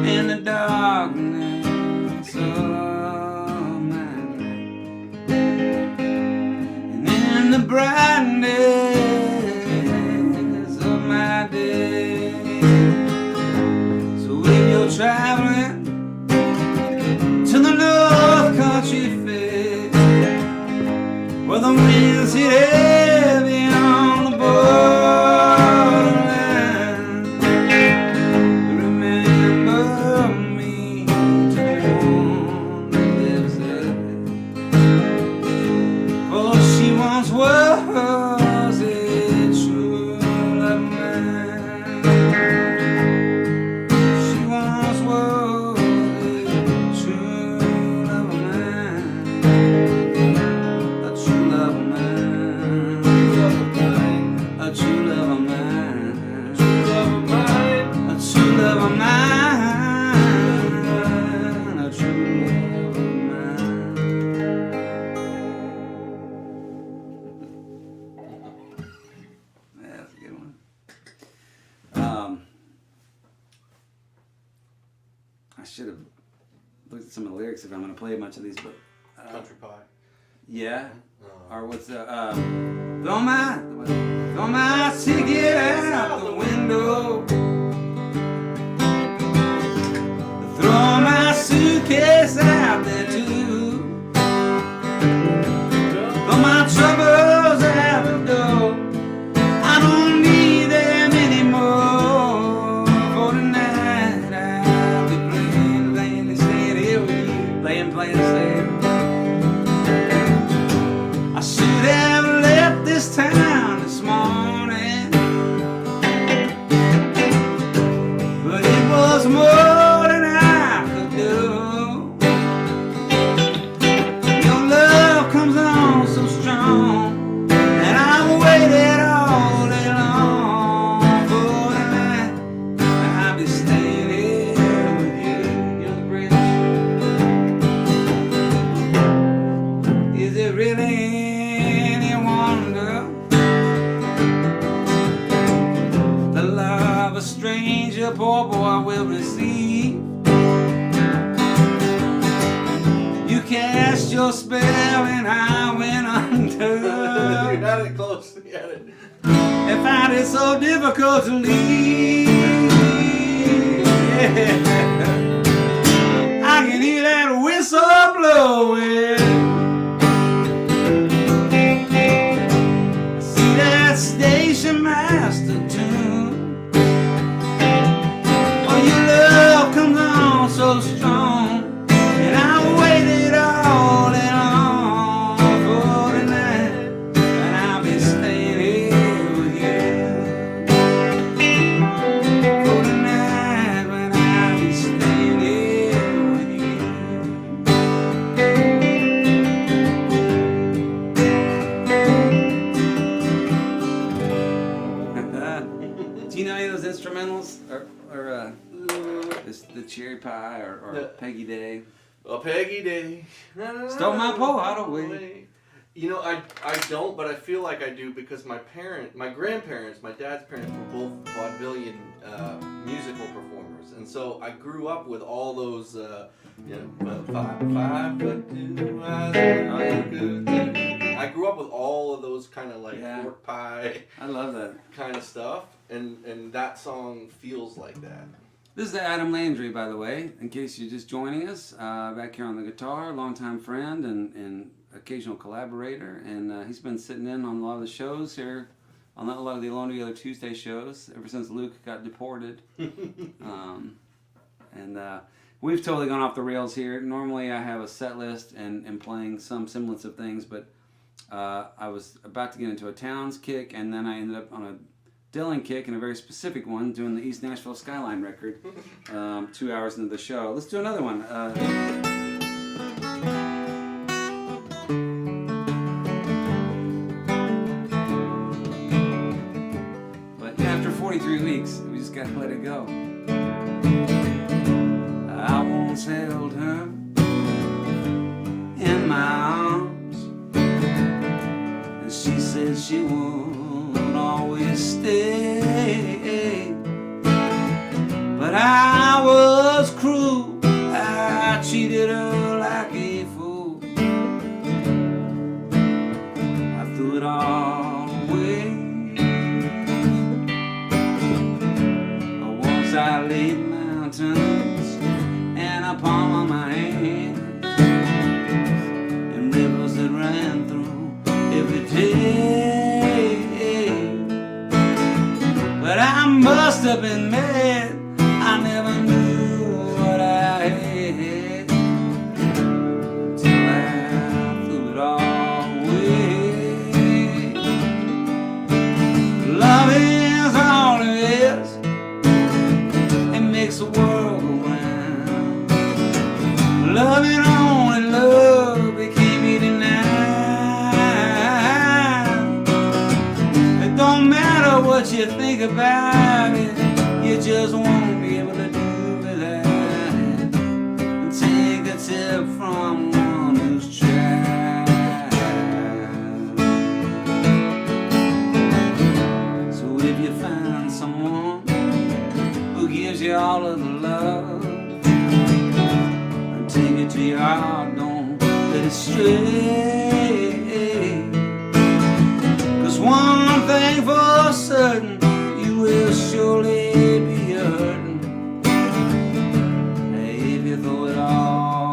in the darkness of my night, and in the brightness of my day. So if you're traveling to the North Country Fair, where the winds hit heavy on the borderland, remember me to the one that lives there, for she once was a true love man. She once was a true love man, a true love man, a true love man, a true love man, a true love man. Yeah, that's a good one. I should have looked at some of the lyrics if I'm going to play a bunch of these, but Country Pie. yeah. Or what's the throw my ticket out the window, suitcase out there too. But my troubles out the door, I don't need them anymore. For tonight I'll be playing, staying here with you, playing, staying. I should have left this town this morning, but it was more than I could do. Your love comes on so strong, and I waited all day long for tonight. I'll be staying here with you. You're the bridge. Is it really any wonder the love a stranger, poor boy, will receive? You cast your spell and I went under. You had it close. You had it. And found it so difficult to leave. Yeah. I can hear that whistle blowing. See that station master tune. Oh, your love comes on so strong, and I waited all day long for tonight, and I'll be staying here with you. For tonight, when I'll be staying here with you. Do you know any of those instrumentals, or the Cherry Pie, or Peggy Day? A Peggy Day. Stole my pole out of way. You know, I don't, but I feel like I do because my grandparents, my dad's parents were both vaudevillian musical performers, and so I grew up with all those, I grew up with all of those kind of like pork pie. I love that kind of stuff, and that song feels like that. This is Adam Landry, by the way, in case you're just joining us, back here on the guitar, longtime friend and occasional collaborator, and he's been sitting in on a lot of the shows here, on a lot of the Alone Together Tuesday shows, ever since Luke got deported. We've totally gone off the rails here. Normally I have a set list and playing some semblance of things, but I was about to get into a Towns kick, and then I ended up on a Dylan kick, and a very specific one, doing the East Nashville Skyline record 2 hours into the show. Let's do another one. But after 43 weeks, we just gotta let it go. I once held her in my arms, and she said she would always stay, but I was cruel. I cheated her like a fool. I threw it all away. Once I laid mountains and a palm on my hand, and rivers that ran through every day. But I must have been mad. I never knew what I had till I threw it all away. Love is all it is. It makes the world go round. Love and only love, it can't be denied. It don't matter what you think about it, you just won't be able to do without it. And take a tip from one who's tried. So if you find someone who gives you all of the love, and take it to your heart, don't let it stray. 'Cause one thing for certain, you will surely be hurting if you throw it all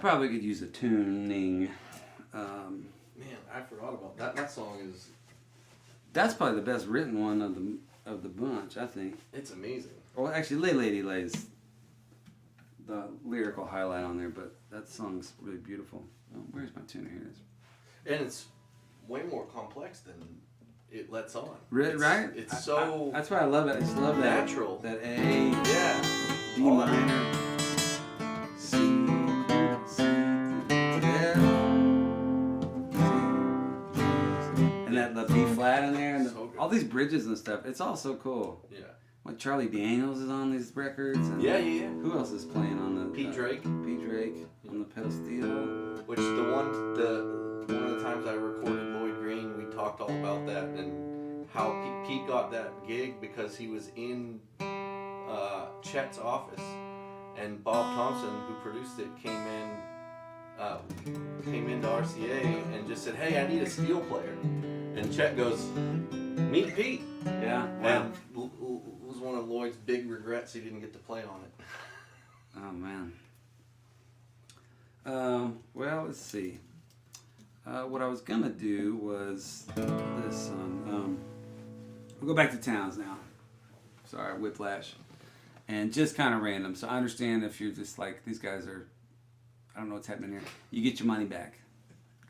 probably could use a tuning. Man, I forgot about that. That song is... That's probably the best written one of the bunch, I think. It's amazing. Well, actually, Lay Lady Lay's the lyrical highlight on there, but that song's really beautiful. Oh, where's my tuner? Here it is. And it's way more complex than it lets on. Right? It's so... that's why I love it. I just love that. Natural. That A, Yeah. D minor, C, F, and that the B flat in there, and So good. all these bridges and stuff. It's all so cool. Yeah. Like Charlie Daniels is on these records. And Yeah. Who else is playing on the... Pete Drake. Pete Drake on the pedal steel. Which one of the times I recorded Lloyd Green, we talked all about that and how Pete got that gig because he was in Chet's office, and Bob Thompson, who produced it, came into RCA and just said, "Hey, I need a steel player," and Chet goes, "Meet Pete." Yeah. And it was one of Lloyd's big regrets he didn't get to play on it. Oh man. Well, let's see. What I was gonna do was this song. We'll go back to Towns now. Sorry, Whiplash. And just kind of random. So I understand if you're just like, these guys are, I don't know what's happening here. You get your money back.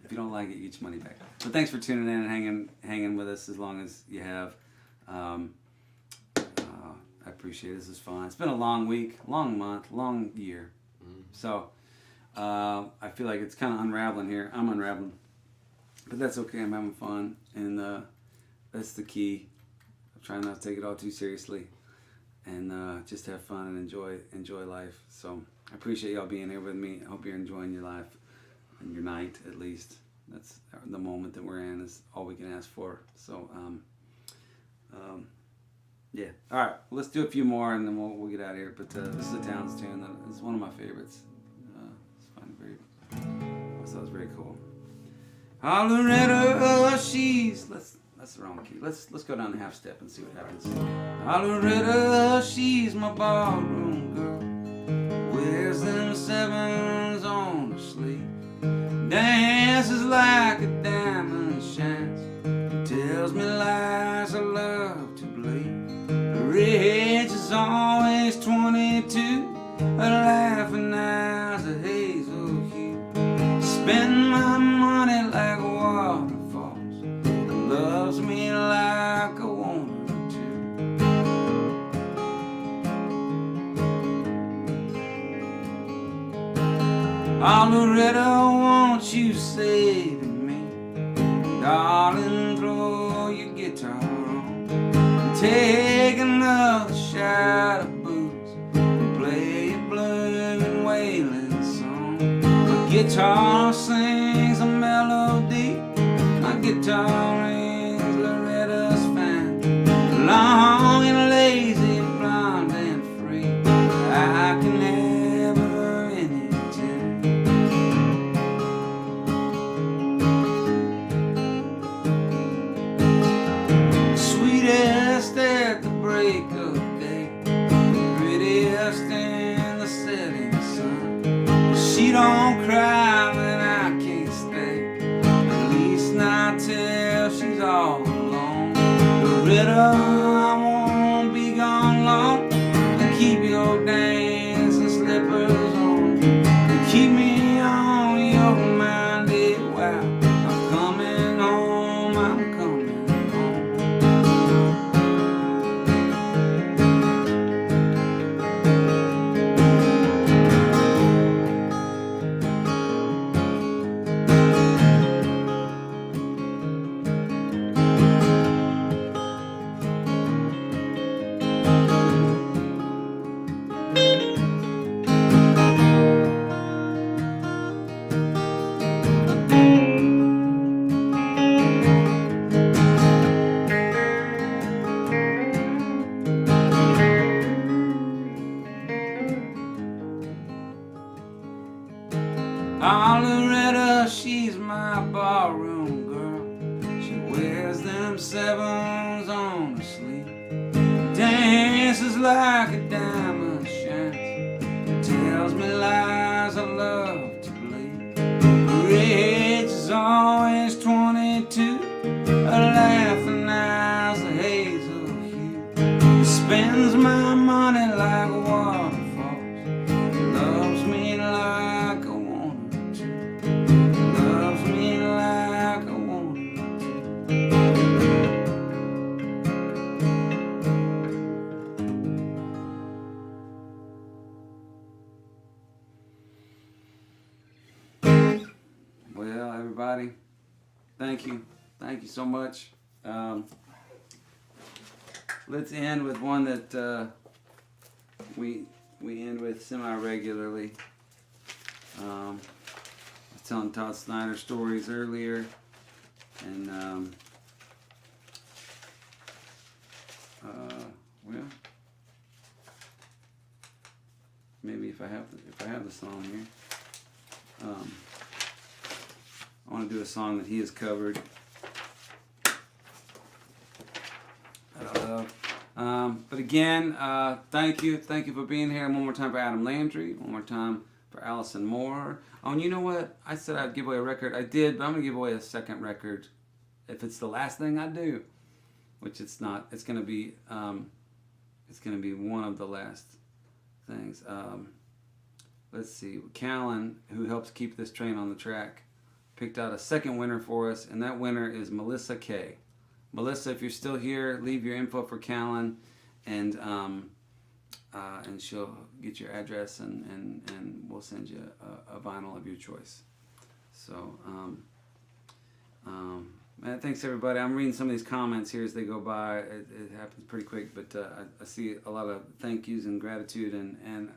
If you don't like it, you get your money back. But thanks for tuning in and hanging with us as long as you have. I appreciate it. This is fun. It's been a long week, long month, long year. So I feel like it's kind of unraveling here. I'm unraveling. But that's okay. I'm having fun. And that's the key. I'm trying not to take it all too seriously. And just have fun and enjoy life. So I appreciate y'all being here with me. I hope you're enjoying your life and your night, at least. That's the moment that we're in is all we can ask for. So yeah. All right. Well, let's do a few more and then we'll get out of here. But this is a Towns tune. It's one of my favorites. It's fun, I thought it was very cool. Oh, Loretta, she's... That's the wrong key. Let's go down the half step and see what happens. Oh, Loretta, she's my ballroom girl. Wears them sevens on her sleeve. Dances like a diamond shines. Tells me lies I love to believe. Her age is always 22. Her laughing eyes a hazel hue. Spend my money like waterfalls. Loves me like I want her to. Oh, Loretta, won't you say to me, darling, throw your guitar on and take another shot of booze and play a blue and wailing song. My guitar sings a melody. My guitar rings Loretta's fan. Long and lazy, blonde and free. I can have her anytime. Sweetest at the break of day, prettiest in the setting sun. She don't cry when I can't stay. Not till she's all alone. Loretta, I won't be gone long. And keep your dancing slippers on. And keep me on your minded while I'm coming home. I'm coming home. Oh, Loretta, she's my barroom girl. She wears them sevens on her sleeve. Dances like a diamond shines. Tells me lies I love to believe. spends my money like waterfalls. Loves me like I want her to. Loves me like I want her to. Well, everybody, thank you. Thank you so much. Let's end with one that we end with semi-regularly. I was telling Todd Snyder stories earlier, and well, maybe if I have the song here, I want to do a song that he has covered. But again, thank you for being here. And one more time for Adam Landry. One more time for Allison Moore. Oh, and you know what? I said I'd give away a record. I did, but I'm gonna give away a second record if it's the last thing I do, which it's not. It's gonna be one of the last things. Let's see. Callan, who helps keep this train on the track, picked out a second winner for us, and that winner is Melissa K. Melissa, if you're still here, leave your info for Callan, and she'll get your address, and we'll send you a vinyl of your choice. So, man, thanks everybody. I'm reading some of these comments here as they go by. It happens pretty quick, but I see a lot of thank yous and gratitude, and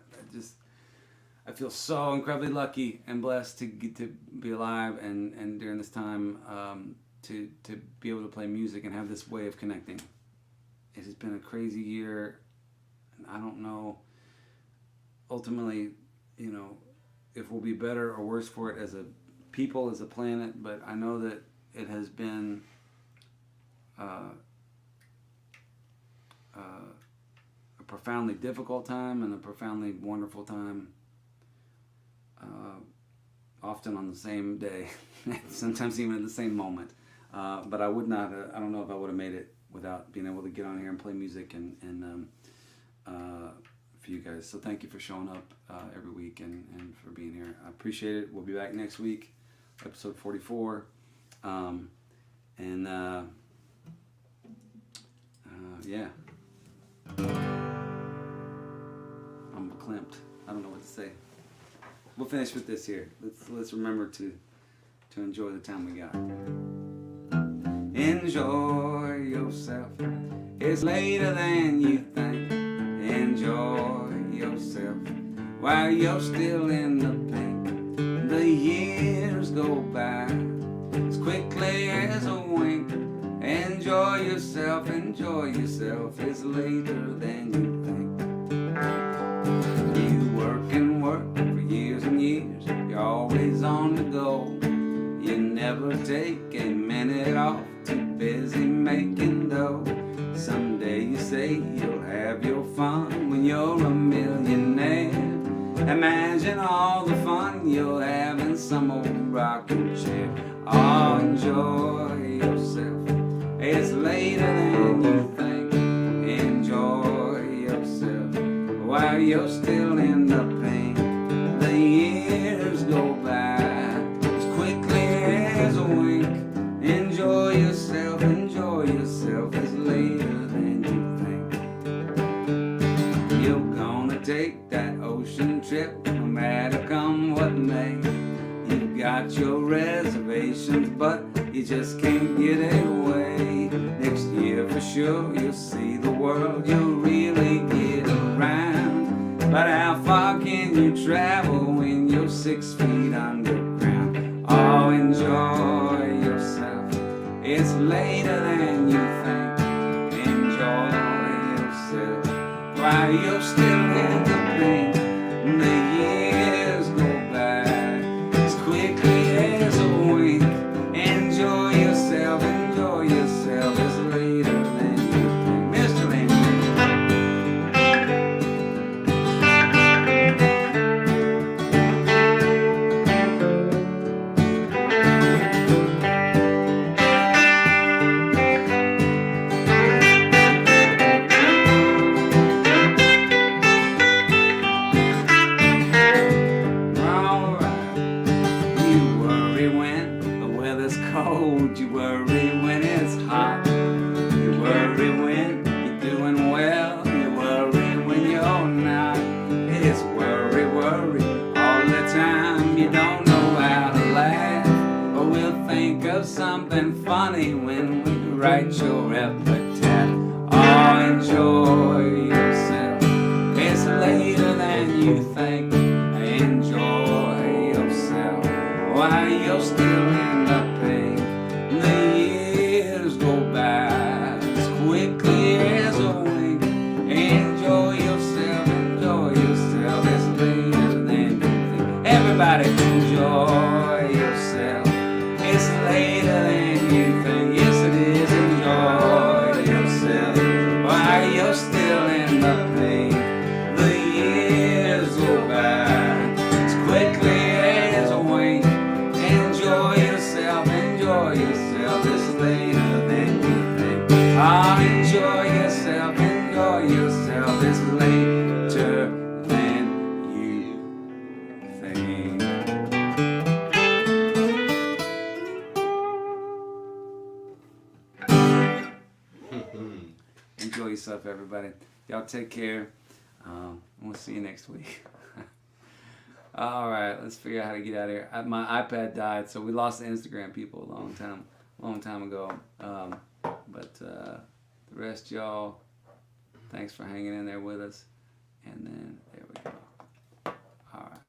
I feel so incredibly lucky and blessed to get to be alive, and during this time, to be able to play music and have this way of connecting. It has been a crazy year, and I don't know ultimately, if we'll be better or worse for it as a people, as a planet, but I know that it has been a profoundly difficult time and a profoundly wonderful time, often on the same day, sometimes even at the same moment. But I would not, I don't know if I would have made it without being able to get on here and play music and for you guys. So thank you for showing up every week and for being here. I appreciate it. We'll be back next week, episode 44. Yeah. I'm verklempt. I don't know what to say. We'll finish with this here. Let's remember to enjoy the time we got. Enjoy yourself. It's later than you think. Enjoy yourself while you're still in the pink. The years go by as quickly as a wink. Enjoy yourself. It's later than you think. You work and work for years and years. You're always on the go. You never take a minute off. Too busy making dough. Someday you say you'll have your fun when you're a millionaire. Imagine all the fun you'll have in some old rocking chair. Oh, enjoy yourself. It's later than you think. Enjoy yourself while you're still in the pain. The years go by as quickly as a wink. Enjoy yourself. It's later than you think. You're gonna take that ocean trip no matter come what may. You've got your reservations, but you just can't get away. Next year for sure you'll see the world, you'll really get around. But how far can you travel when you're 6 feet underground? Oh, enjoy yourself. It's later than you think. Enjoy yourself while you're still in the pain. The years go by as quickly as a wink. Enjoy yourself. It's later than you think. Mr. Landry. hurt your appetite. Oh, enjoy yourself. It's later than you think. Enjoy yourself while you're still in the pain. The years go by as quickly as a wink. Enjoy yourself, enjoy yourself. It's later than you think. Everybody enjoy yourself. It's later than you think. Yes, it is. Enjoy yourself while you're still in the pain. The years go by as quickly as a wink. Enjoy yourself, enjoy yourself. It's later than you think. Ah, enjoy yourself, enjoy yourself. It's later than you think. Enjoy yourself, everybody. Y'all take care. We'll see you next week. All right, let's figure out how to get out of here. My iPad died, so we lost the Instagram people a long time ago. But the rest, y'all, thanks for hanging in there with us. And then there we go. All right.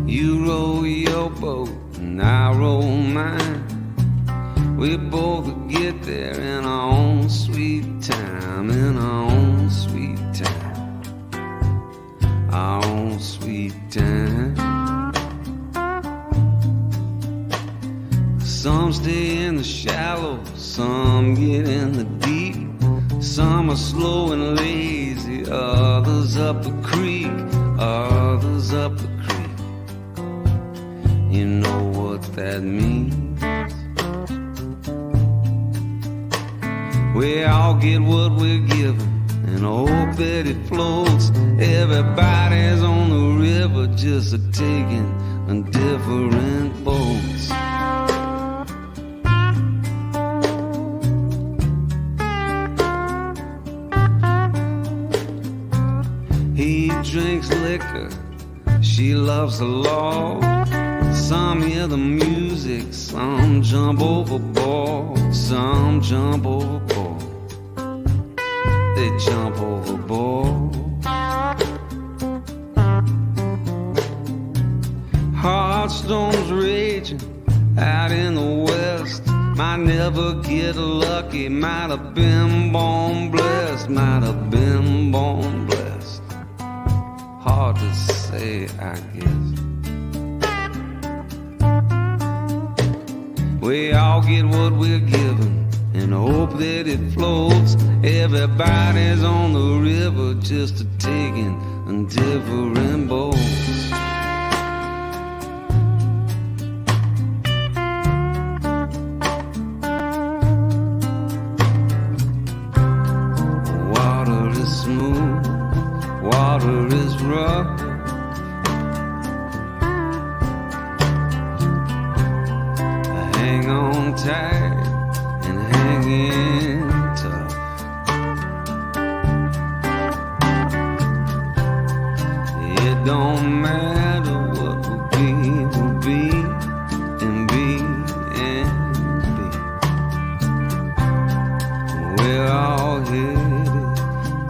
You roll your boat and I roll mine. We both get there in our own sweet time, in our own sweet time, our own sweet time. Some stay in the shallow, some get in the deep. Some are slow and lazy, others up the creek, others up the creek. You know what that means. We all get what we're given and hope that it floats. Everybody's on the river just a taking on different boats. He drinks liquor, she loves the law. Some hear the music, some jump overboard, some jump overboard. They jump overboard. Heartstorms raging out in the west. Might never get lucky, might have been born blessed, might have been born blessed. Hard to say, I guess. We all get what we're given and hope that it floats. Everybody's on the river just a taking on different boats. Water is smooth, water is rough. Hang on tight and hang in tough. It don't matter what will be and be and be. We're all headed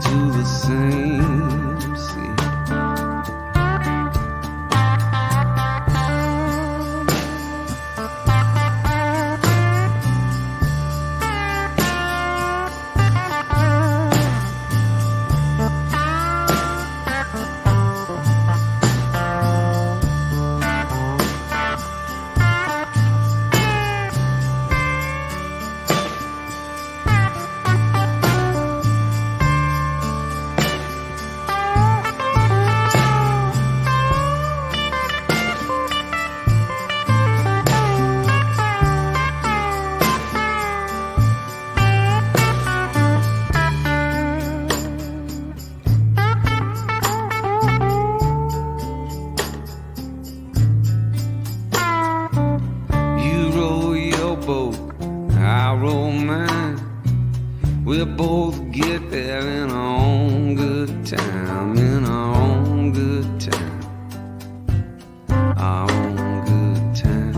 to the same sea. I roll mine. We'll both get there in our own good time, in our own good time, our own good time.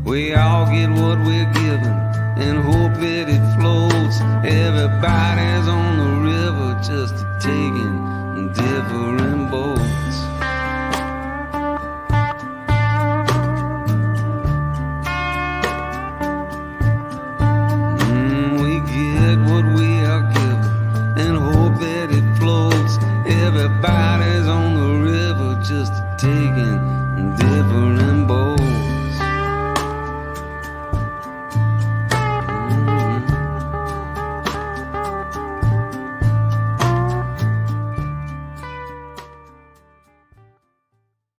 We all get what we're given and hope that it floats. Everybody's on the river just taking different boats. We get what we are given and hope that it floats. Everybody's on the river just taking different boats.